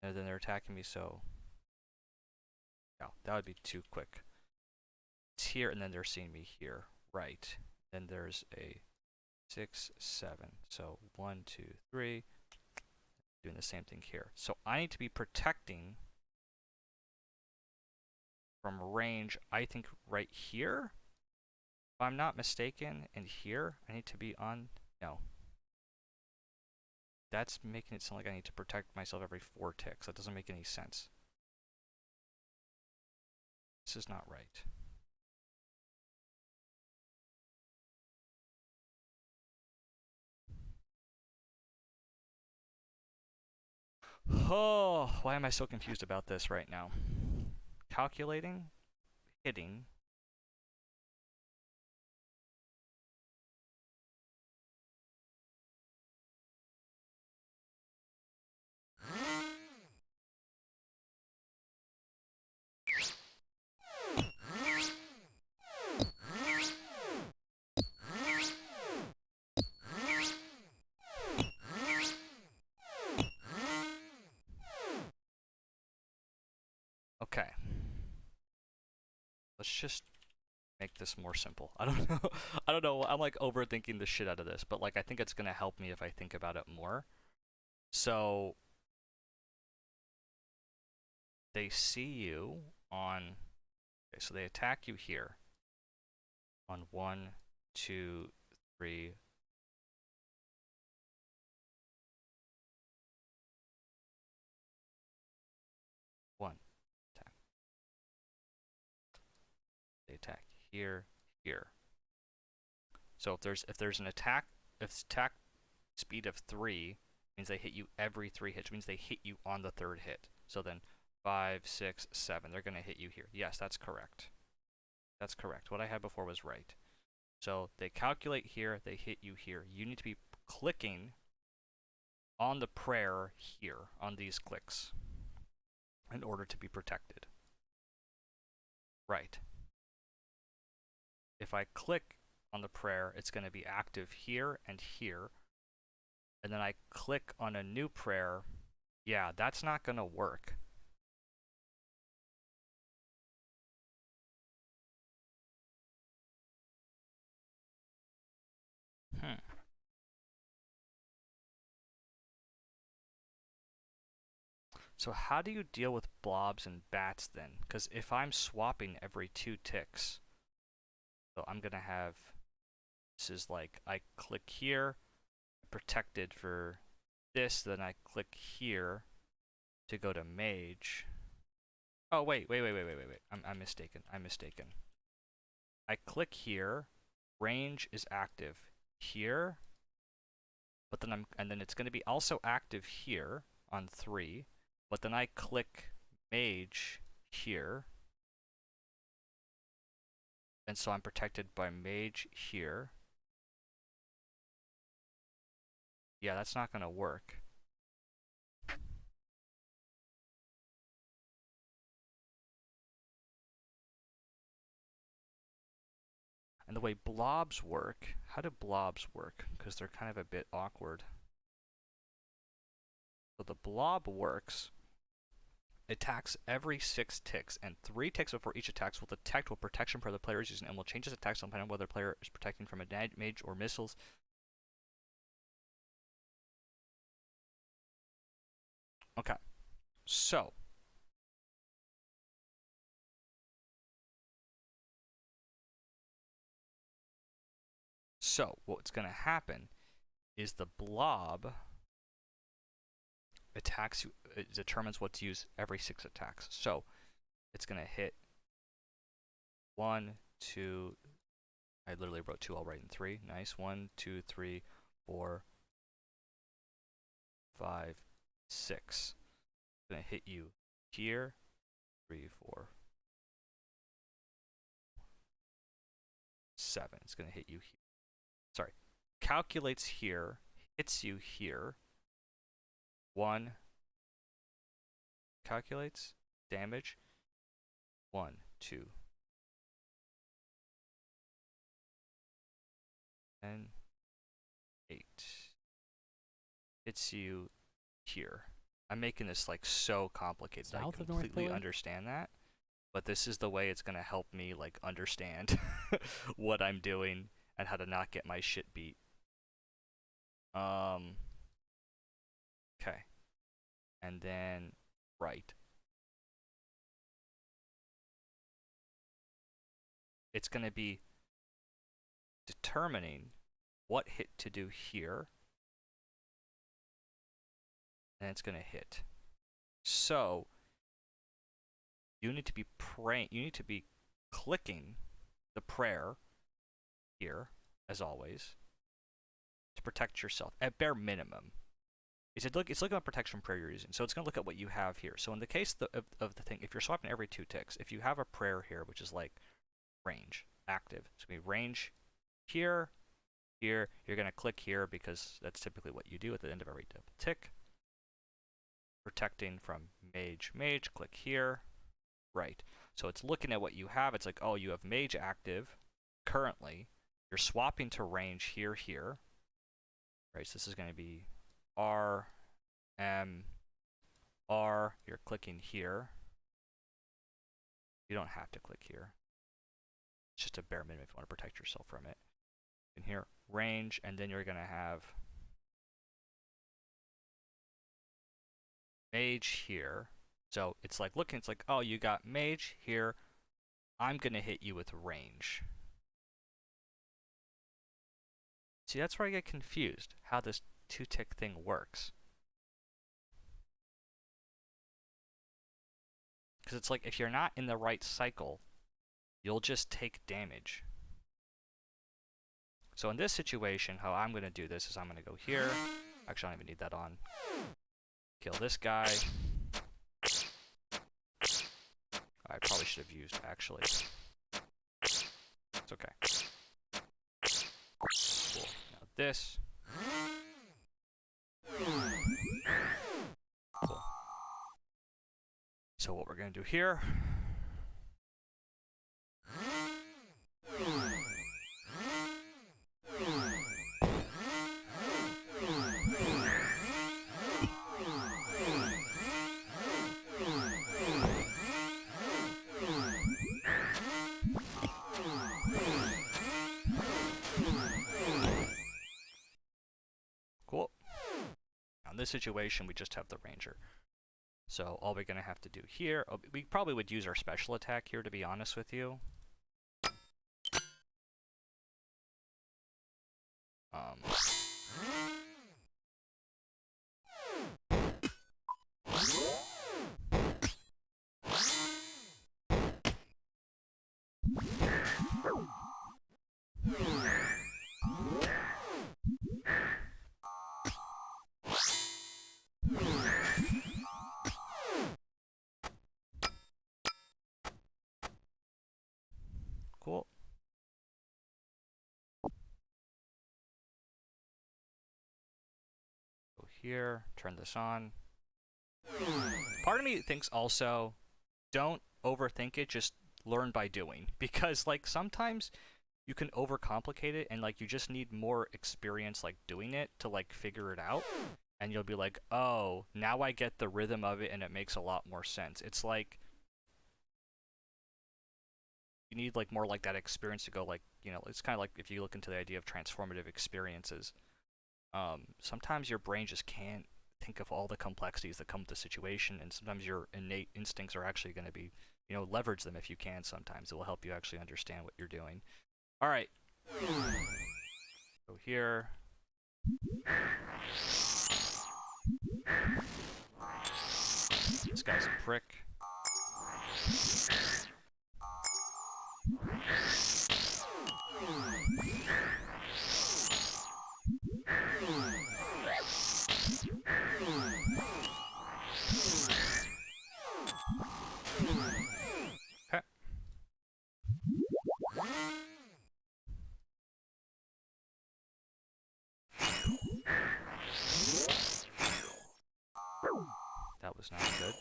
Speaker 1: And then they're attacking me, so no, that would be too quick. It's here and then they're seeing me here, right? Then there's a 6, 7. So 1, 2, 3. Doing the same thing here. So I need to be protecting from range, I think right here. If I'm not mistaken, and here, I need to be on, no. That's making it sound like I need to protect myself every 4 ticks. That doesn't make any sense. This is not right. Oh, why am I so confused about this right now? Calculating, hitting. Okay. Let's just make this more simple. I don't know. I don't know. I'm like overthinking the shit out of this, but like I think it's gonna help me if I think about it more. So they see you on. Okay, so they attack you here on 1, 2, 3. One attack. They attack here, here. So if there's an attack, if it's attack speed of 3, means they hit you every 3 hits, which means they hit you on the 3rd hit. So then 5, 6, 7, they're gonna hit you here. Yes, that's correct. That's correct. What I had before was right. So they calculate here, they hit you here. You need to be clicking on the prayer here, on these clicks, in order to be protected. Right. If I click on the prayer, it's going to be active here and here. And then I click on a new prayer. Yeah, that's not going to work. So how do you deal with blobs and bats then? Because if I'm swapping every 2 ticks, so I'm going to have, this is like, I click here, protected for this, then I click here to go to mage. Oh, wait. I'm mistaken. I click here, range is active here, but then and then it's going to be also active here on 3, but then I click mage here, and so I'm protected by mage here. Yeah, that's not going to work. And the way blobs work, how do blobs work? Because they're kind of a bit awkward. So the blob works, attacks every 6 ticks, and 3 ticks before each attack will detect what protection for the player is using and will change his attacks depending on whether the player is protecting from a mage or missiles. Okay, so what's going to happen is the blob attacks you, it determines what to use every 6 attacks. So it's going to hit 1, 2, I literally wrote 2, I'll write in 3. Nice. 1, 2, 3, 4, 5, 6. It's going to hit you here. 3, 4, 7. It's going to hit you here. Sorry. Calculates here, hits you here. 1, calculates damage. 1, 2, 10, 8. Hits you here. I'm making this like so complicated. I completely understand that, but this is the way it's gonna help me like understand what I'm doing and how to not get my shit beat. Okay. And then right. It's gonna be determining what hit to do here, and it's gonna hit. So you need to be praying. You need to be clicking the prayer here, as always, to protect yourself at bare minimum. It's looking at protection prayer you're using, so it's gonna look at what you have here. So in the case of the thing, if you're swapping every 2 ticks, if you have a prayer here, which is like range active, it's gonna be range here. Here, you're going to click here because that's typically what you do at the end of every double tick. Protecting from mage, click here. Right. So it's looking at what you have. It's like, oh, you have mage active currently. You're swapping to range here. Right, so this is going to be R, M, R. You're clicking here. You don't have to click here. It's just a bare minimum if you want to protect yourself from it. In here, range, and then you're going to have mage here. So it's like looking, it's like, oh, you got mage here. I'm going to hit you with range. See, that's where I get confused, how this 2-tick thing works. Because it's like, if you're not in the right cycle, you'll just take damage. So in this situation, how I'm going to do this is I'm going to go here. Actually, I don't even need that on. Kill this guy. I probably should have used, actually. It's okay. Cool. Now this. Cool. So what we're going to do here. Cool. Now in this situation, we just have the ranger. So all we're going to have to do here, we probably would use our special attack here, to be honest with you. Cool. Go here, turn this on. Part of me thinks also, don't overthink it, just learn by doing. Because, like, sometimes you can overcomplicate it and, like, you just need more experience, like, doing it to, like, figure it out. And you'll be like, oh, now I get the rhythm of it and it makes a lot more sense. It's like, you need like more like that experience to go like, you know, it's kind of like if you look into the idea of transformative experiences. Sometimes your brain just can't think of all the complexities that come with the situation, and sometimes your innate instincts are actually going to be, you know, leverage them if you can. Sometimes it will help you actually understand what you're doing. All right. Go here. This guy's a prick. Okay. That was not good.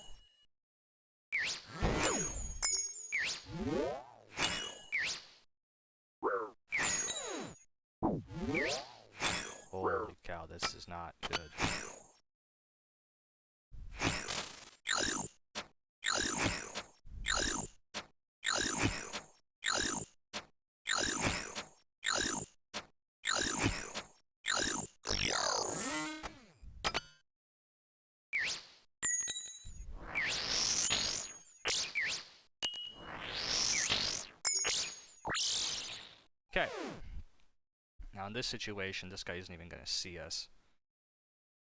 Speaker 1: Now in this situation, this guy isn't even going to see us.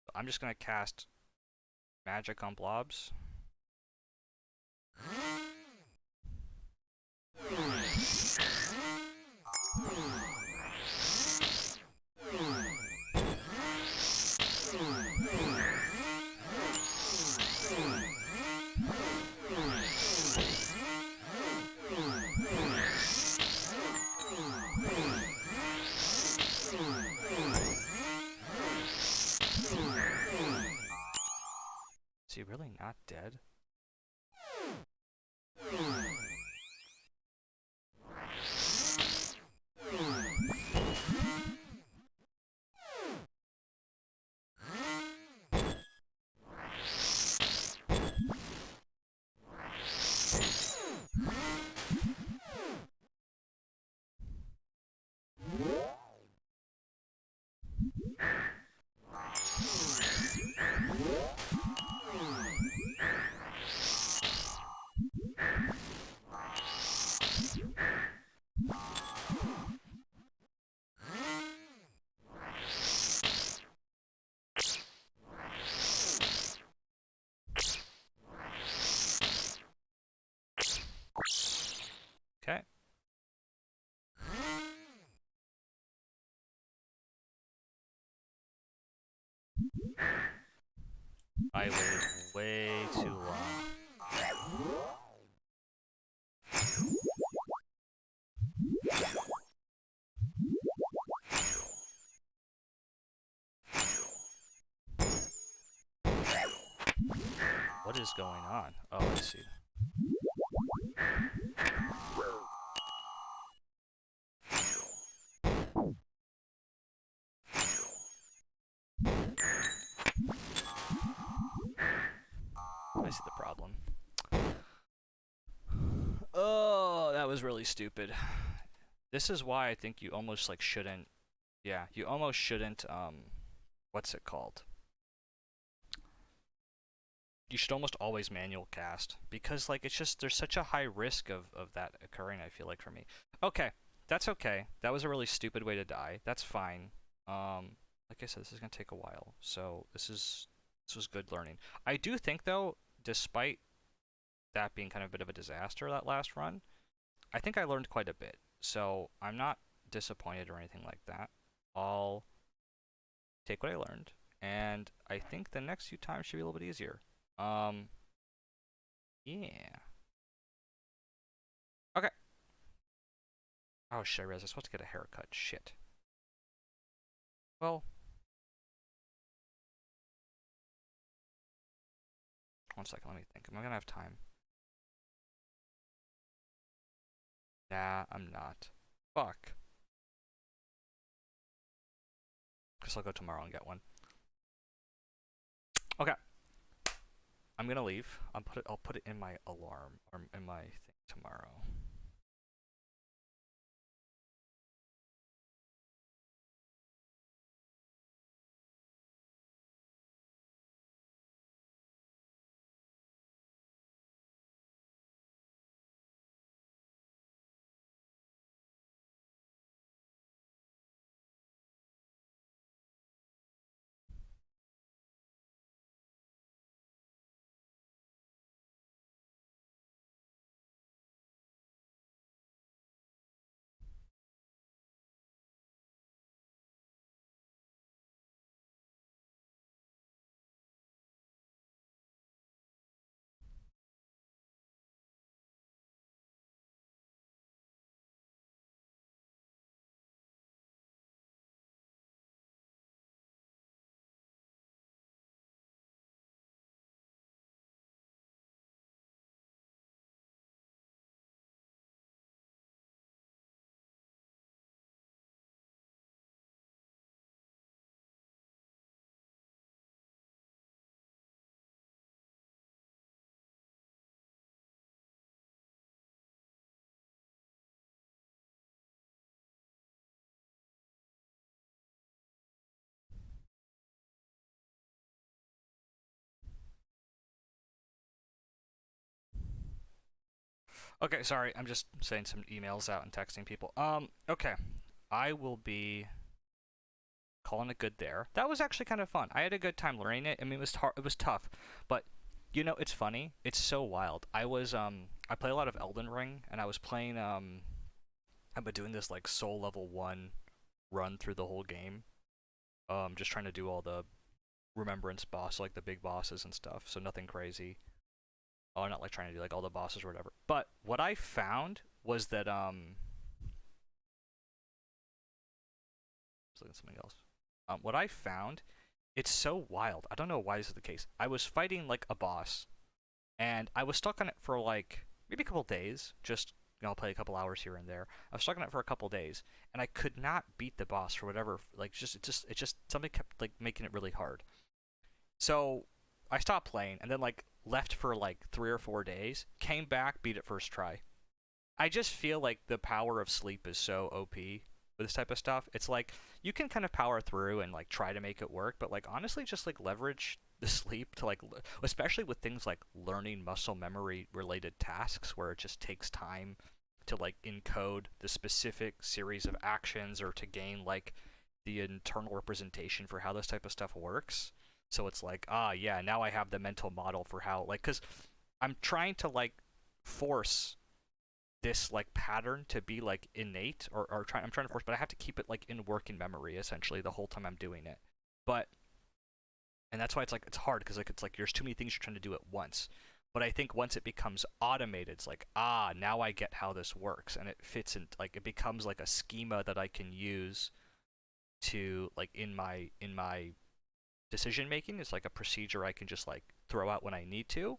Speaker 1: So I'm just going to cast magic on blobs. Is he really not dead? Okay. I waited way too long. What is going on? Oh, I see. I see the problem. Oh, that was really stupid. This is why I think you almost like shouldn't. Yeah, you almost shouldn't. What's it called? You should almost always manual cast because like it's just there's such a high risk of that occurring. I feel like for me. Okay, that's okay. That was a really stupid way to die. That's fine. Like I said, this is gonna take a while. So this was good learning. I do think though, despite that being kind of a bit of a disaster that last run, I think I learned quite a bit. So I'm not disappointed or anything like that. I'll take what I learned, and I think the next few times should be a little bit easier. Yeah. Okay. Oh shit, I realized I'm supposed to get a haircut. Shit. Well. One second, let me think. Am I gonna have time? Nah, I'm not. Fuck. Guess I'll go tomorrow and get one. Okay. I'm gonna leave. I'll put it in my alarm or in my thing tomorrow. Okay, sorry. I'm just saying some emails out and texting people. Okay. I will be calling it good there. That was actually kind of fun. I had a good time learning it. I mean, it was hard, it was tough, but you know, it's funny. It's so wild. I play a lot of Elden Ring, and I was playing I've been doing this like soul level 1 run through the whole game. Just trying to do all the remembrance boss, like the big bosses and stuff. So nothing crazy. Oh, I'm not like trying to do like all the bosses or whatever. But what I found was that let's look at something else. What I found, it's so wild. I don't know why this is the case. I was fighting like a boss, and I was stuck on it for like maybe a couple days. Just, you know, I'll play a couple hours here and there. I was stuck on it for a couple days, and I could not beat the boss for whatever. Like, it just something kept like making it really hard. So I stopped playing, and then like left for like 3 or 4 days. Came back, beat it first try. I just feel like the power of sleep is so OP with this type of stuff. It's like you can kind of power through and like try to make it work, but like honestly, just like leverage the sleep to like, especially with things like learning muscle memory related tasks where it just takes time to like encode the specific series of actions or to gain like the internal representation for how this type of stuff works. So it's like, ah, yeah, now I have the mental model for how, like, because I'm trying to like force this like pattern to be like innate, or I'm trying to force, but I have to keep it like in working memory essentially the whole time I'm doing it. And that's why it's like it's hard, because like it's like there's too many things you're trying to do at once. But I think once it becomes automated, it's like, ah, now I get how this works, and it fits in, like it becomes like a schema that I can use to like in my decision making. It's like a procedure I can just like throw out when I need to,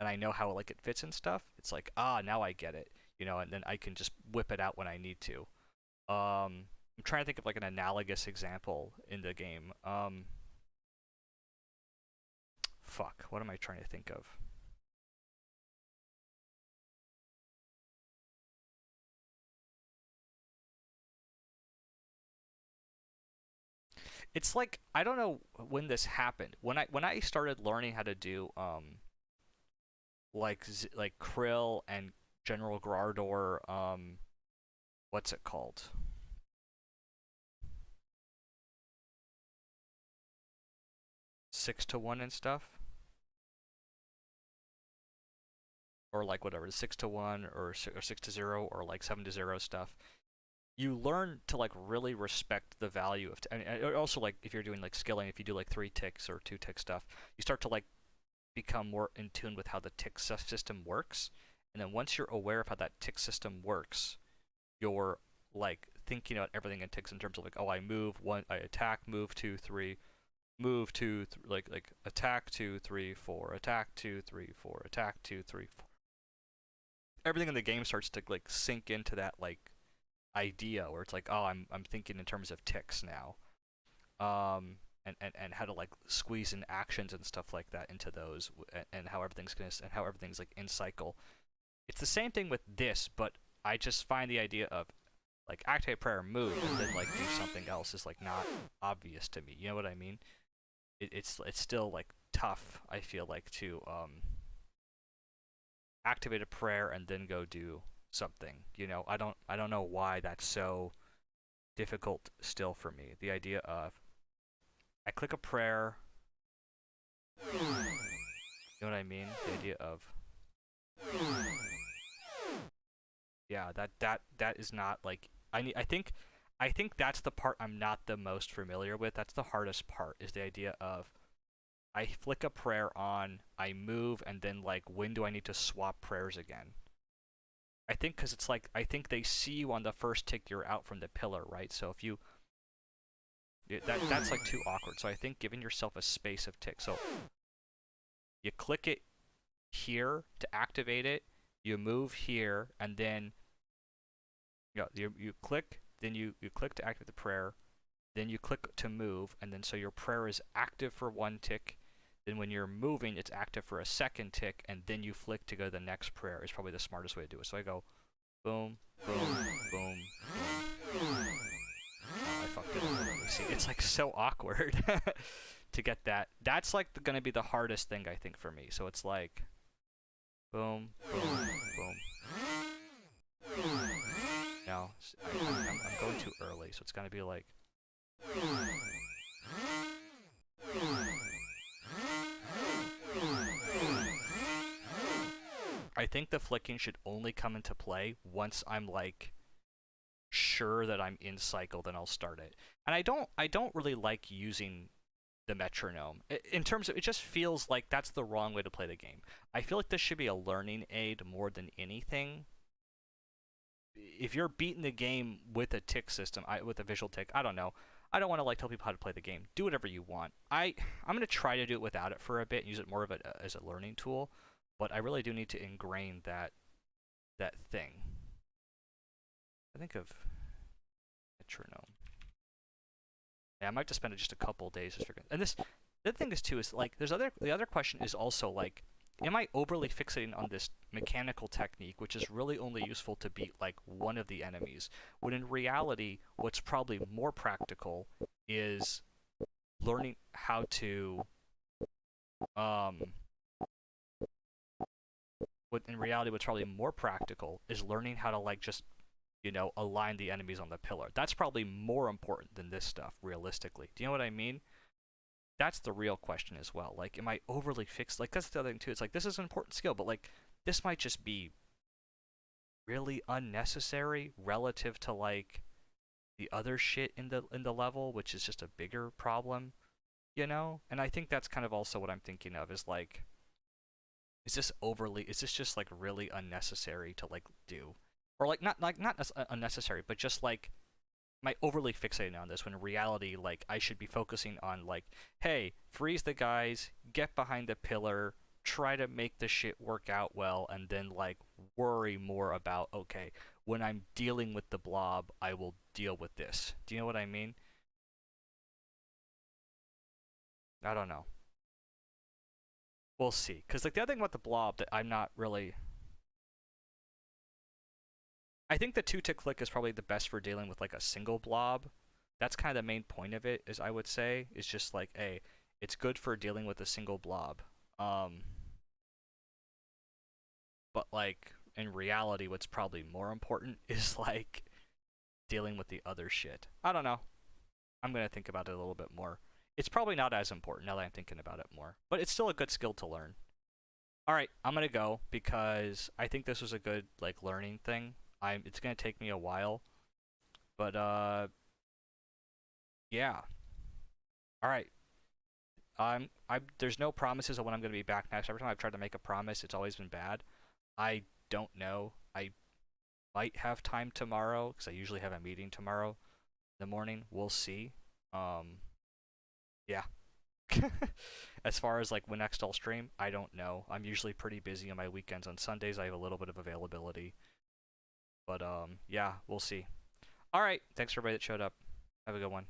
Speaker 1: and I know how like it fits and stuff. It's like, ah, now I get it, you know, and then I can just whip it out when I need to. I'm trying to think of like an analogous example in the game. Fuck, what am I trying to think of? It's like, I don't know when this happened. When I started learning how to do like Krill and General Grardor, what's it called? 6-to-1 and stuff, or like whatever, 6-to-1 or 6-to-0 or like 7-to-0 stuff. You learn to like really respect the value of, and also like if you're doing like skilling, if you do like 3 ticks or 2 tick stuff, you start to like become more in tune with how the tick system works. And then once you're aware of how that tick system works, you're like thinking about everything in ticks in terms of like, oh, I move 1, I attack, move 2, 3, move 2, like attack 2, 3, 4, attack 2, 3, 4, attack 2, 3, 4. Everything in the game starts to like sink into that like idea where it's like, oh, I'm thinking in terms of ticks now, and how to like squeeze in actions and stuff like that into those, and how everything's like in cycle. It's the same thing with this, but I just find the idea of like activate prayer, move, and then like do something else is like not obvious to me. You know what I mean? It's still like tough, I feel like, to activate a prayer and then go do something. You know, I don't know why that's so difficult still for me. The idea of I click a prayer, you know what I mean? The idea of, yeah, that is not like, I think that's the part I'm not the most familiar with. That's the hardest part, is the idea of I flick a prayer on, I move, and then like when do I need to swap prayers again? I think because it's like, I think they see you on the first tick you're out from the pillar, right? So if you, that's like too awkward. So I think giving yourself a space of tick. So you click it here to activate it, you move here, and then you click, then you click to activate the prayer, then you click to move, and then so your prayer is active for 1 tick. Then when you're moving, it's active for a 2nd tick, and then you flick to go to the next prayer is probably the smartest way to do it. So I go boom, boom, boom, boom. Oh, I fucked it up. See, it's like so awkward to get that. That's like gonna be the hardest thing, I think, for me. So it's like boom, boom, boom. No, I'm going too early, so it's gonna be like I think the flicking should only come into play once I'm like sure that I'm in cycle, then I'll start it. And I don't really like using the metronome. In terms of, it just feels like that's the wrong way to play the game. I feel like this should be a learning aid more than anything. If you're beating the game with a tick system, with a visual tick, I don't know. I don't want to like tell people how to play the game. Do whatever you want. I'm gonna try to do it without it for a bit and use it more of as a learning tool, but I really do need to ingrain that thing. I think of metronome. Yeah, I might just spend just a couple days just figuring. And the other thing is too is like the other question is also like, am I overly fixating on this mechanical technique, which is really only useful to beat like one of the enemies, when in reality, what's probably more practical is learning how to what's probably more practical is learning how to like just, you know, align the enemies on the pillar. That's probably more important than this stuff, realistically. Do you know what I mean? That's the real question as well. Like, am I overly fixed? Like, that's the other thing too. It's like, this is an important skill, but like, this might just be really unnecessary relative to like the other shit in the level, which is just a bigger problem, you know? And I think that's kind of also what I'm thinking of is like, is this just like really unnecessary to like do? Or like not unnecessary, but just like, am I overly fixated on this when in reality, like, I should be focusing on like, hey, freeze the guys, get behind the pillar, try to make the shit work out well, and then like worry more about, okay, when I'm dealing with the blob, I will deal with this. Do you know what I mean? I don't know. We'll see. Because like the other thing about the blob that I'm not really... I think the 2-tick flick is probably the best for dealing with like a single blob. That's kind of the main point of it, is I would say, is just like, hey, it's good for dealing with a single blob. But like in reality, what's probably more important is like dealing with the other shit. I don't know. I'm gonna think about it a little bit more. It's probably not as important now that I'm thinking about it more, but it's still a good skill to learn. All right, I'm gonna go because I think this was a good like learning thing. It's gonna take me a while, but yeah. All right. There's no promises of when I'm gonna be back next. Every time I've tried to make a promise, it's always been bad. I don't know. I might have time tomorrow because I usually have a meeting tomorrow in the morning. We'll see. Yeah. As far as like when next I'll stream, I don't know. I'm usually pretty busy on my weekends. On Sundays, I have a little bit of availability. But yeah, we'll see. All right. Thanks for everybody that showed up. Have a good one.